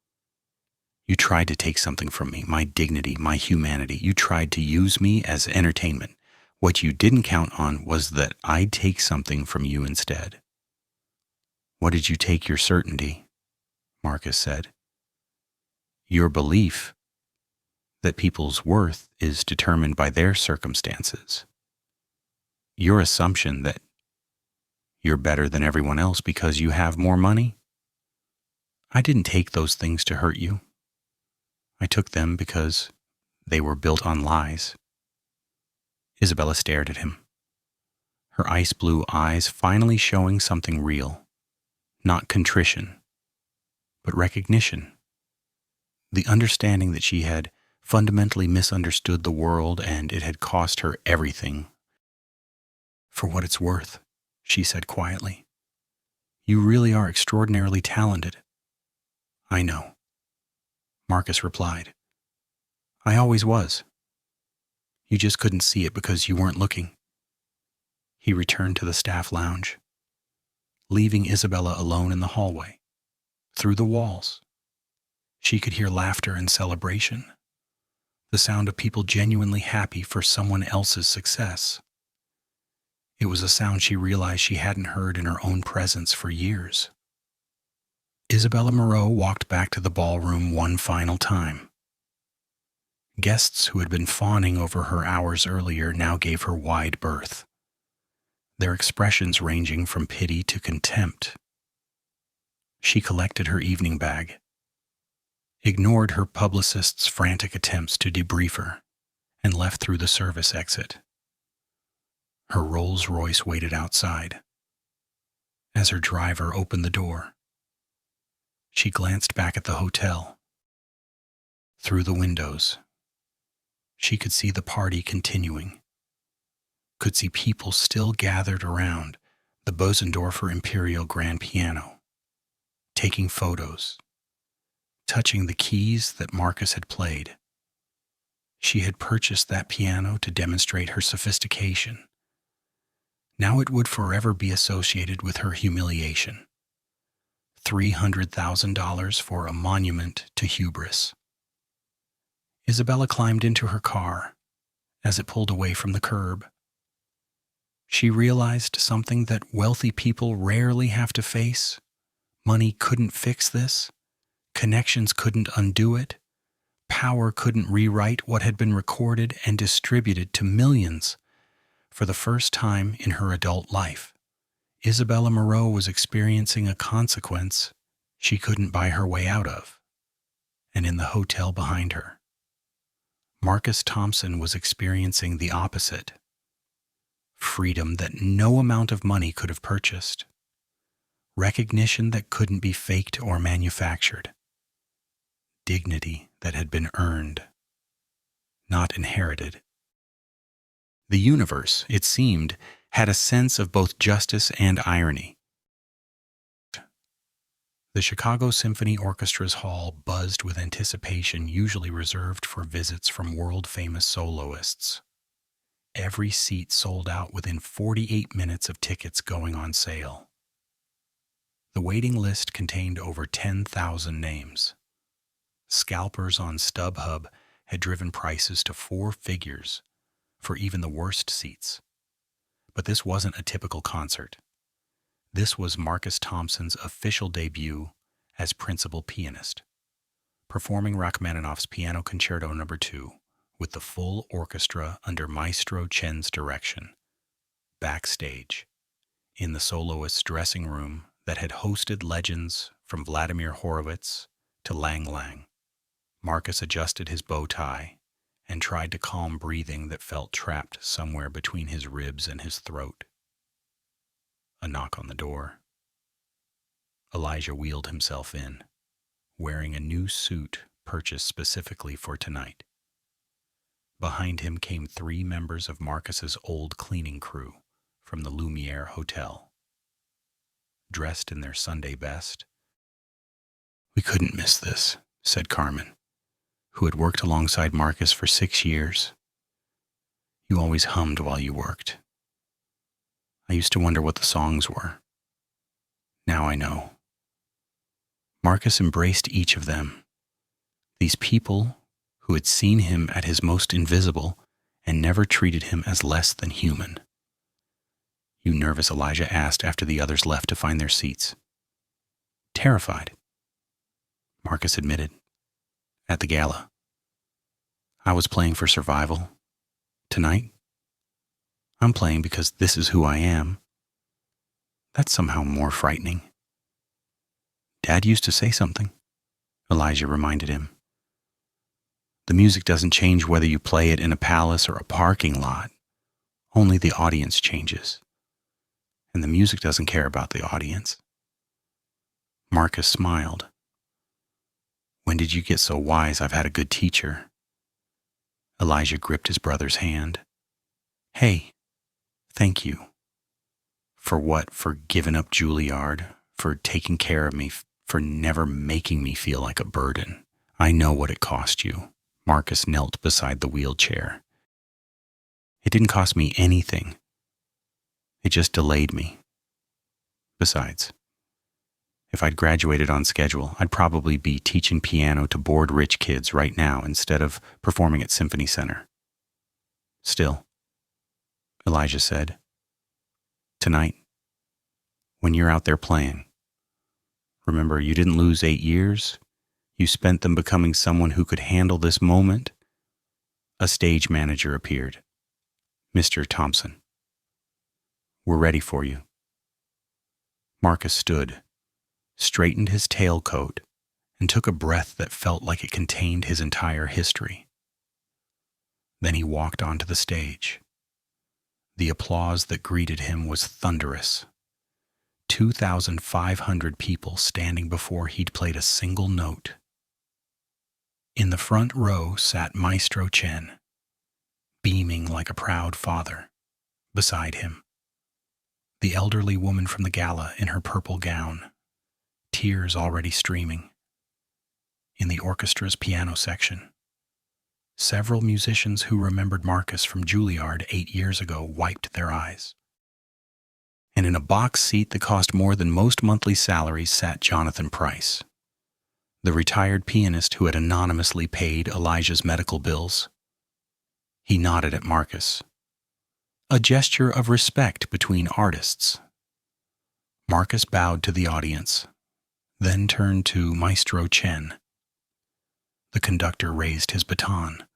you tried to take something from me, my dignity, my humanity. You tried to use me as entertainment. What you didn't count on was that I'd take something from you instead." "What did you take your certainty?" Marcus said. "Your belief that people's worth is determined by their circumstances. Your assumption that you're better than everyone else because you have more money. I didn't take those things to hurt you. I took them because they were built on lies." Isabella stared at him, her ice blue eyes finally showing something real, not contrition, but recognition. The understanding that she had fundamentally misunderstood the world and it had cost her everything. "For what it's worth," she said quietly, "you really are extraordinarily talented." "I know," Marcus replied. "I always was. You just couldn't see it because you weren't looking." He returned to the staff lounge, leaving Isabella alone in the hallway. Through the walls, she could hear laughter and celebration, the sound of people genuinely happy for someone else's success. It was a sound she realized she hadn't heard in her own presence for years. Isabella Moreau walked back to the ballroom one final time. Guests who had been fawning over her hours earlier now gave her wide berth, their expressions ranging from pity to contempt. She collected her evening bag, ignored her publicist's frantic attempts to debrief her, and left through the service exit. Her Rolls-Royce waited outside. As her driver opened the door, she glanced back at the hotel. Through the windows, she could see the party continuing, could see people still gathered around the Bösendorfer Imperial grand piano, taking photos, touching the keys that Marcus had played. She had purchased that piano to demonstrate her sophistication. Now it would forever be associated with her humiliation. $300,000 for a monument to hubris. Isabella climbed into her car as it pulled away from the curb. She realized something that wealthy people rarely have to face. Money couldn't fix this. Connections couldn't undo it. Power couldn't rewrite what had been recorded and distributed to millions. For the first time in her adult life, Isabella Moreau was experiencing a consequence she couldn't buy her way out of. And in the hotel behind her, Marcus Thompson was experiencing the opposite. Freedom that no amount of money could have purchased. Recognition that couldn't be faked or manufactured. Dignity that had been earned, not inherited. The universe, it seemed, had a sense of both justice and irony. The Chicago Symphony Orchestra's hall buzzed with anticipation usually reserved for visits from world-famous soloists. Every seat sold out within 48 minutes of tickets going on sale. The waiting list contained over 10,000 names. Scalpers on StubHub had driven prices to 4 figures for even the worst seats. But this wasn't a typical concert. This was Marcus Thompson's official debut as principal pianist, performing Rachmaninoff's Piano Concerto No. 2 with the full orchestra under Maestro Chen's direction, backstage, in the soloist's dressing room that had hosted legends from Vladimir Horowitz to Lang Lang. Marcus adjusted his bow tie and tried to calm breathing that felt trapped somewhere between his ribs and his throat. A knock on the door. Elijah wheeled himself in, wearing a new suit purchased specifically for tonight. Behind him came 3 members of Marcus's old cleaning crew from the Lumiere Hotel. Dressed in their Sunday best. "We couldn't miss this," said Carmen, who had worked alongside Marcus for 6 years. "You always hummed while you worked. I used to wonder what the songs were. Now I know." Marcus embraced each of them. These people who had seen him at his most invisible and never treated him as less than human. "You nervous?" Elijah asked after the others left to find their seats. "Terrified," Marcus admitted. "At the gala. I was playing for survival. Tonight, I'm playing because this is who I am. That's somehow more frightening." "Dad used to say something," Elijah reminded him. "The music doesn't change whether you play it in a palace or a parking lot. Only the audience changes. And the music doesn't care about the audience." Marcus smiled. "When did you get so wise I've had a good teacher?" Elijah gripped his brother's hand. "Hey, thank you." "For what? For giving up Juilliard? For taking care of me? For never making me feel like a burden? I know what it cost you." Marcus knelt beside the wheelchair. "It didn't cost me anything. It just delayed me. Besides, if I'd graduated on schedule, I'd probably be teaching piano to bored rich kids right now instead of performing at Symphony Center. Still," Elijah said, "tonight, when you're out there playing, remember you didn't lose 8 years. You spent them becoming someone who could handle this moment A stage manager appeared. "Mr. Thompson, we're ready for you." Marcus stood, straightened his tailcoat, and took a breath that felt like it contained his entire history. Then he walked onto the stage. The applause that greeted him was thunderous. 2,500 people standing before he'd played a single note. In the front row sat Maestro Chen, beaming like a proud father. Beside him, the elderly woman from the gala in her purple gown, tears already streaming. In the orchestra's piano section, several musicians who remembered Marcus from Juilliard 8 years ago wiped their eyes. And in a box seat that cost more than most monthly salaries sat Jonathan Price, the retired pianist who had anonymously paid Elijah's medical bills. He nodded at Marcus, a gesture of respect between artists. Marcus bowed to the audience, then turned to Maestro Chen. The conductor raised his baton.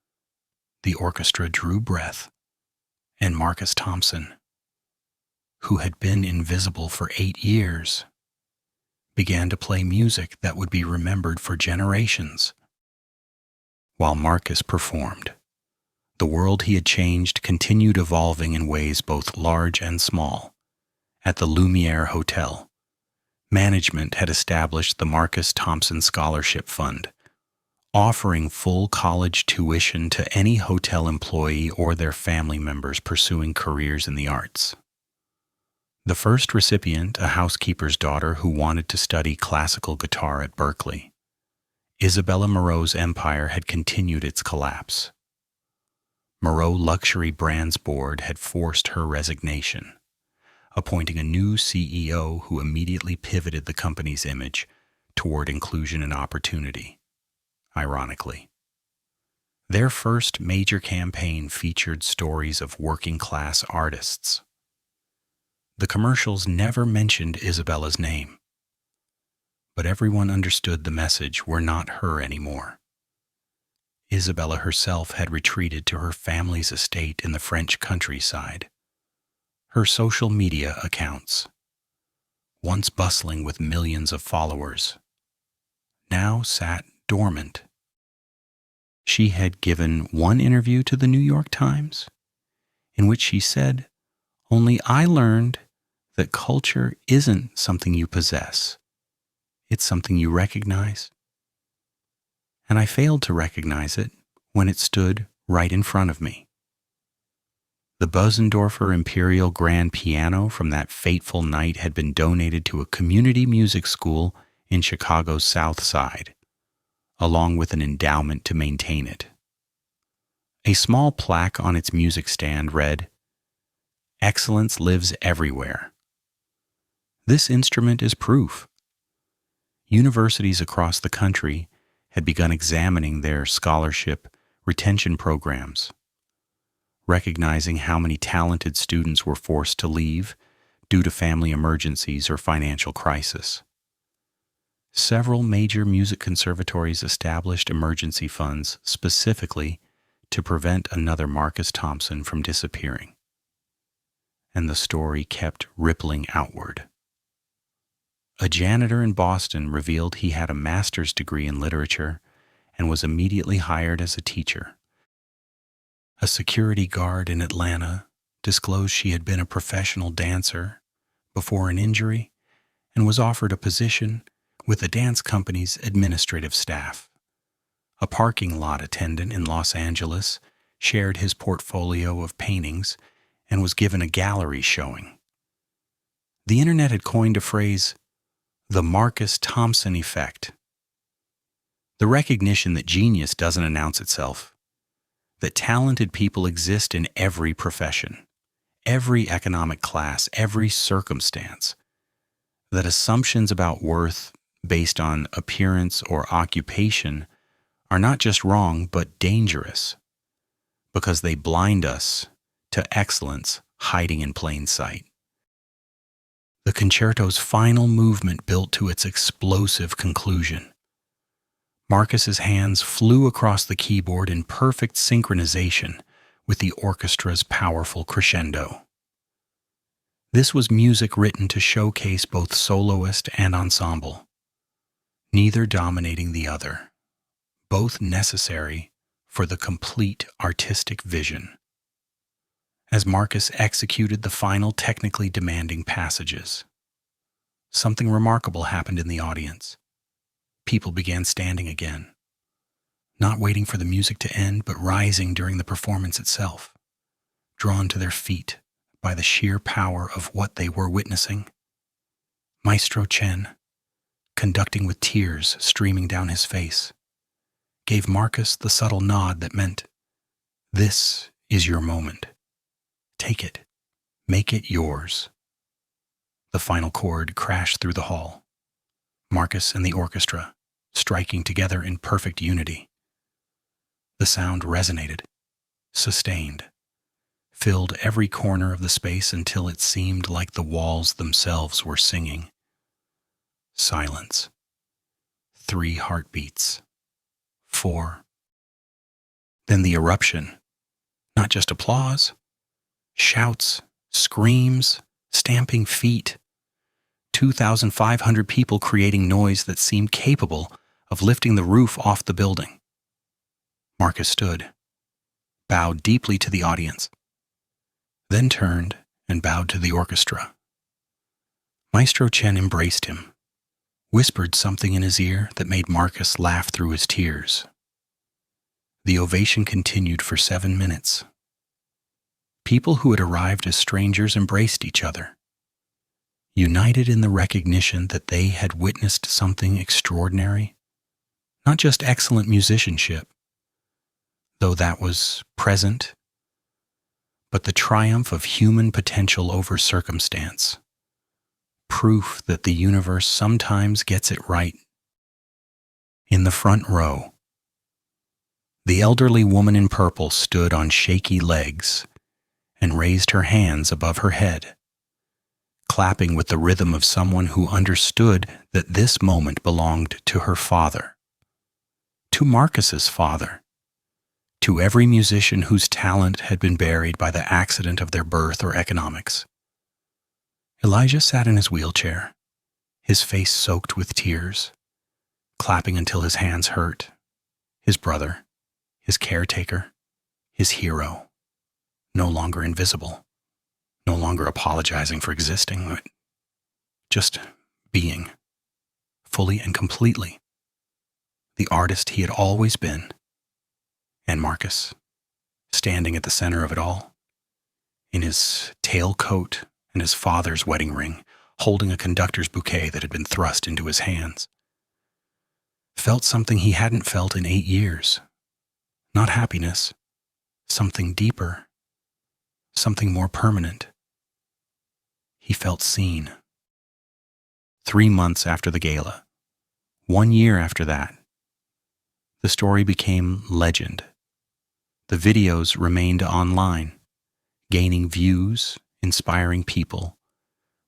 The orchestra drew breath, and Marcus Thompson, who had been invisible for 8 years, began to play music that would be remembered for generations. While Marcus performed, the world he had changed continued evolving in ways both large and small. At the Lumiere Hotel, management had established the Marcus Thompson Scholarship Fund, offering full college tuition to any hotel employee or their family members pursuing careers in the arts. The first recipient, a housekeeper's daughter who wanted to study classical guitar at Berkeley, Isabella Moreau's empire had continued its collapse. Moreau Luxury Brands Board had forced her resignation, appointing a new CEO who immediately pivoted the company's image toward inclusion and opportunity. Ironically, their first major campaign featured stories of working-class artists. The commercials never mentioned Isabella's name, but everyone understood the message were not her anymore. Isabella herself had retreated to her family's estate in the French countryside. Her social media accounts, once bustling with millions of followers, now sat dormant. She had given one interview to the New York Times, in which she said, "Only I learned that culture isn't something you possess. It's something you recognize." And I failed to recognize it when it stood right in front of me. The Bösendorfer Imperial Grand Piano from that fateful night had been donated to a community music school in Chicago's South Side, along with an endowment to maintain it. A small plaque on its music stand read, "Excellence lives everywhere." This instrument is proof. Universities across the country had begun examining their scholarship retention programs, recognizing how many talented students were forced to leave due to family emergencies or financial crisis. Several major music conservatories established emergency funds specifically to prevent another Marcus Thompson from disappearing. And the story kept rippling outward. A janitor in Boston revealed he had a master's degree in literature and was immediately hired as a teacher. A security guard in Atlanta disclosed she had been a professional dancer before an injury and was offered a position with the dance company's administrative staff. A parking lot attendant in Los Angeles shared his portfolio of paintings and was given a gallery showing. The internet had coined a phrase, the Marcus Thompson effect. The recognition that genius doesn't announce itself, that talented people exist in every profession, every economic class, every circumstance, that assumptions about worth based on appearance or occupation are not just wrong but dangerous because they blind us to excellence hiding in plain sight. The concerto's final movement built to its explosive conclusion. Marcus's hands flew across the keyboard in perfect synchronization with the orchestra's powerful crescendo. This was music written to showcase both soloist and ensemble, neither dominating the other, both necessary for the complete artistic vision. As Marcus executed the final technically demanding passages, something remarkable happened in the audience. People began standing again, not waiting for the music to end, but rising during the performance itself, drawn to their feet by the sheer power of what they were witnessing. Maestro Chen, conducting with tears streaming down his face, gave Marcus the subtle nod that meant, "This is your moment. Take it. Make it yours." The final chord crashed through the hall, Marcus and the orchestra striking together in perfect unity. The sound resonated, sustained, filled every corner of the space until it seemed like the walls themselves were singing. Silence. 3 heartbeats. 4. Then the eruption. Not just applause. Shouts, screams, stamping feet. 2,500 people creating noise that seemed capable of lifting the roof off the building. Marcus stood, bowed deeply to the audience, then turned and bowed to the orchestra. Maestro Chen embraced him, whispered something in his ear that made Marcus laugh through his tears. The ovation continued for 7 minutes. People who had arrived as strangers embraced each other, united in the recognition that they had witnessed something extraordinary, not just excellent musicianship, though that was present, but the triumph of human potential over circumstance, proof that the universe sometimes gets it right. In the front row, the elderly woman in purple stood on shaky legs and raised her hands above her head, clapping with the rhythm of someone who understood that this moment belonged to her father, to Marcus's father, to every musician whose talent had been buried by the accident of their birth or economics. Elijah sat in his wheelchair, his face soaked with tears, clapping until his hands hurt. His brother, his caretaker, his hero, no longer invisible, no longer apologizing for existing, but just being, fully and completely, the artist he had always been. And Marcus, standing at the center of it all, in his tailcoat and his father's wedding ring, holding a conductor's bouquet that had been thrust into his hands, felt something he hadn't felt in 8 years. Not happiness, something deeper, something more permanent. He felt seen. 3 months after the gala, 1 year after that, the story became legend. The videos remained online, gaining views, inspiring people,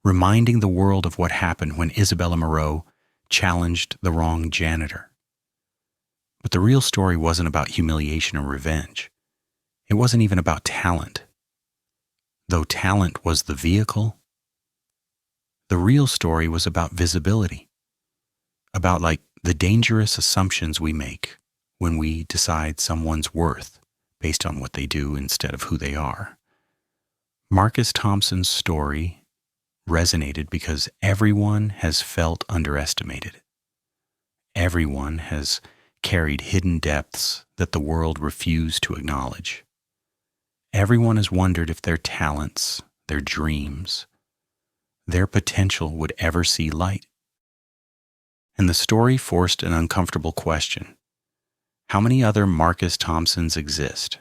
reminding the world of what happened when Isabella Moreau challenged the wrong janitor. But the real story wasn't about humiliation or revenge. It wasn't even about talent. Though talent was the vehicle, the real story was about visibility, about the dangerous assumptions we make when we decide someone's worth based on what they do instead of who they are. Marcus Thompson's story resonated because everyone has felt underestimated. Everyone has carried hidden depths that the world refused to acknowledge. Everyone has wondered if their talents, their dreams, their potential would ever see light. And the story forced an uncomfortable question. How many other Marcus Thompsons exist?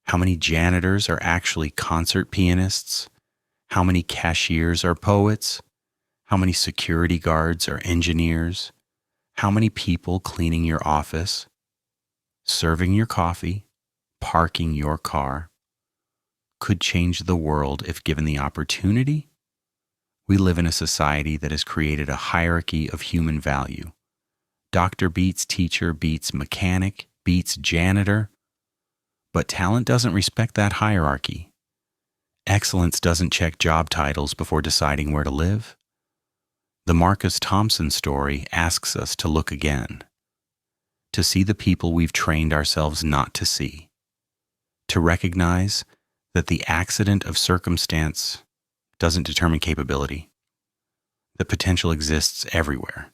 How many janitors are actually concert pianists? How many cashiers are poets? How many security guards are engineers? How many people cleaning your office, serving your coffee, parking your car, could change the world if given the opportunity? We live in a society that has created a hierarchy of human value, Doctor beats teacher, beats mechanic, beats janitor. But talent doesn't respect that hierarchy. Excellence doesn't check job titles before deciding where to live. The Marcus Thompson story asks us to look again, to see the people we've trained ourselves not to see, to recognize that the accident of circumstance doesn't determine capability, that potential exists everywhere,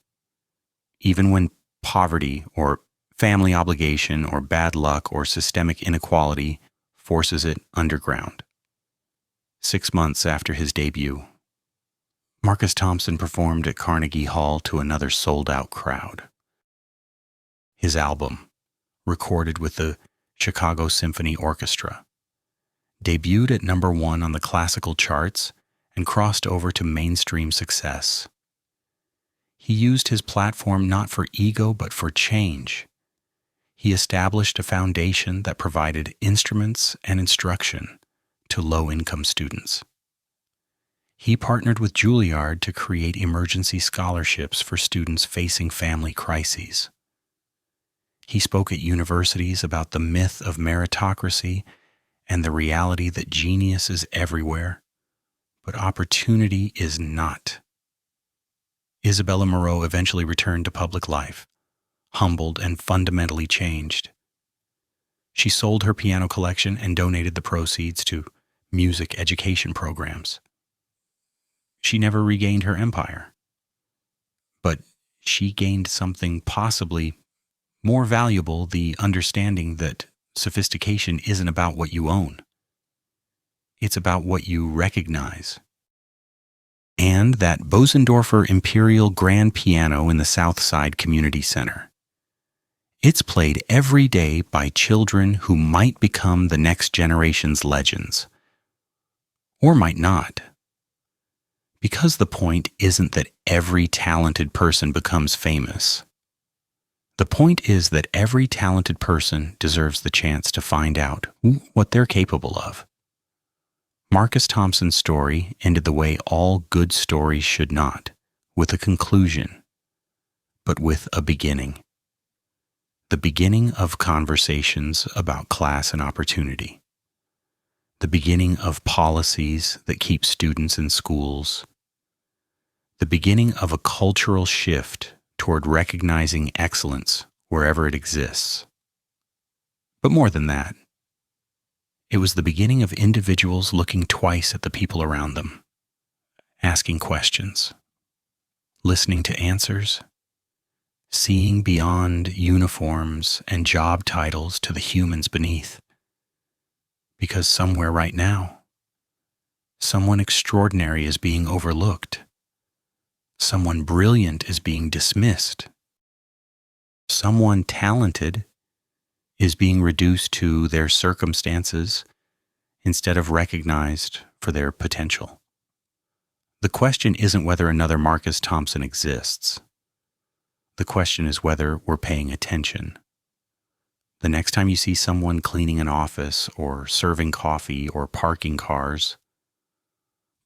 even when poverty or family obligation or bad luck or systemic inequality forces it underground. 6 months after his debut, Marcus Thompson performed at Carnegie Hall to another sold-out crowd. His album, recorded with the Chicago Symphony Orchestra, debuted at #1 on the classical charts and crossed over to mainstream success. He used his platform not for ego but for change. He established a foundation that provided instruments and instruction to low-income students. He partnered with Juilliard to create emergency scholarships for students facing family crises. He spoke at universities about the myth of meritocracy and the reality that genius is everywhere, but opportunity is not. Isabella Moreau eventually returned to public life, humbled and fundamentally changed. She sold her piano collection and donated the proceeds to music education programs. She never regained her empire, but she gained something possibly more valuable, the understanding that sophistication isn't about what you own. It's about what you recognize. And that Bösendorfer Imperial Grand Piano in the Southside Community Center. It's played every day by children who might become the next generation's legends. Or might not. Because the point isn't that every talented person becomes famous. The point is that every talented person deserves the chance to find out what they're capable of. Marcus Thompson's story ended the way all good stories should not, with a conclusion, but with a beginning. The beginning of conversations about class and opportunity. The beginning of policies that keep students in schools. The beginning of a cultural shift toward recognizing excellence wherever it exists. But more than that, it was the beginning of individuals looking twice at the people around them, asking questions, listening to answers, seeing beyond uniforms and job titles to the humans beneath. Because somewhere right now, someone extraordinary is being overlooked. Someone brilliant is being dismissed. Someone talented is being reduced to their circumstances instead of recognized for their potential. The question isn't whether another Marcus Thompson exists. The question is whether we're paying attention. The next time you see someone cleaning an office or serving coffee or parking cars,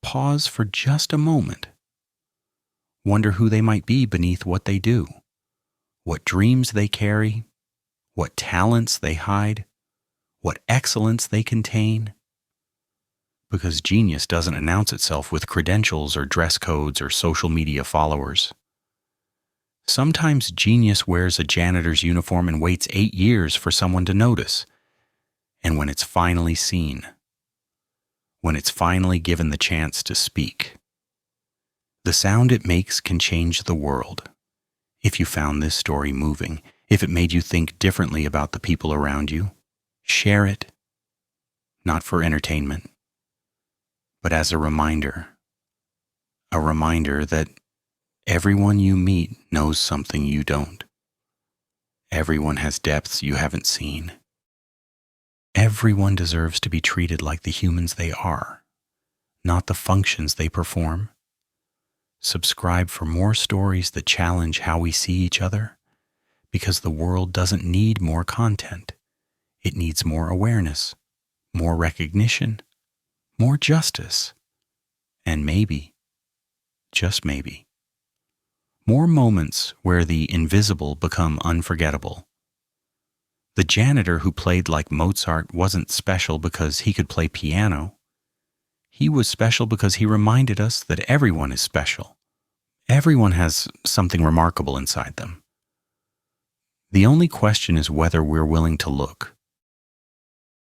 pause for just a moment. Wonder who they might be beneath what they do, what dreams they carry, what talents they hide, what excellence they contain. Because genius doesn't announce itself with credentials or dress codes or social media followers. Sometimes genius wears a janitor's uniform and waits 8 years for someone to notice. And when it's finally seen, when it's finally given the chance to speak, the sound it makes can change the world. If you found this story moving, if it made you think differently about the people around you, share it. Not for entertainment, but as a reminder that everyone you meet knows something you don't. Everyone has depths you haven't seen. Everyone deserves to be treated like the humans they are, not the functions they perform. Subscribe for more stories that challenge how we see each other, because the world doesn't need more content. It needs more awareness, more recognition, more justice, and maybe, just maybe, More moments where the invisible become unforgettable. The janitor who played like Mozart wasn't special because he could play piano. He was special because he reminded us that everyone is special. Everyone has something remarkable inside them. The only question is whether we're willing to look.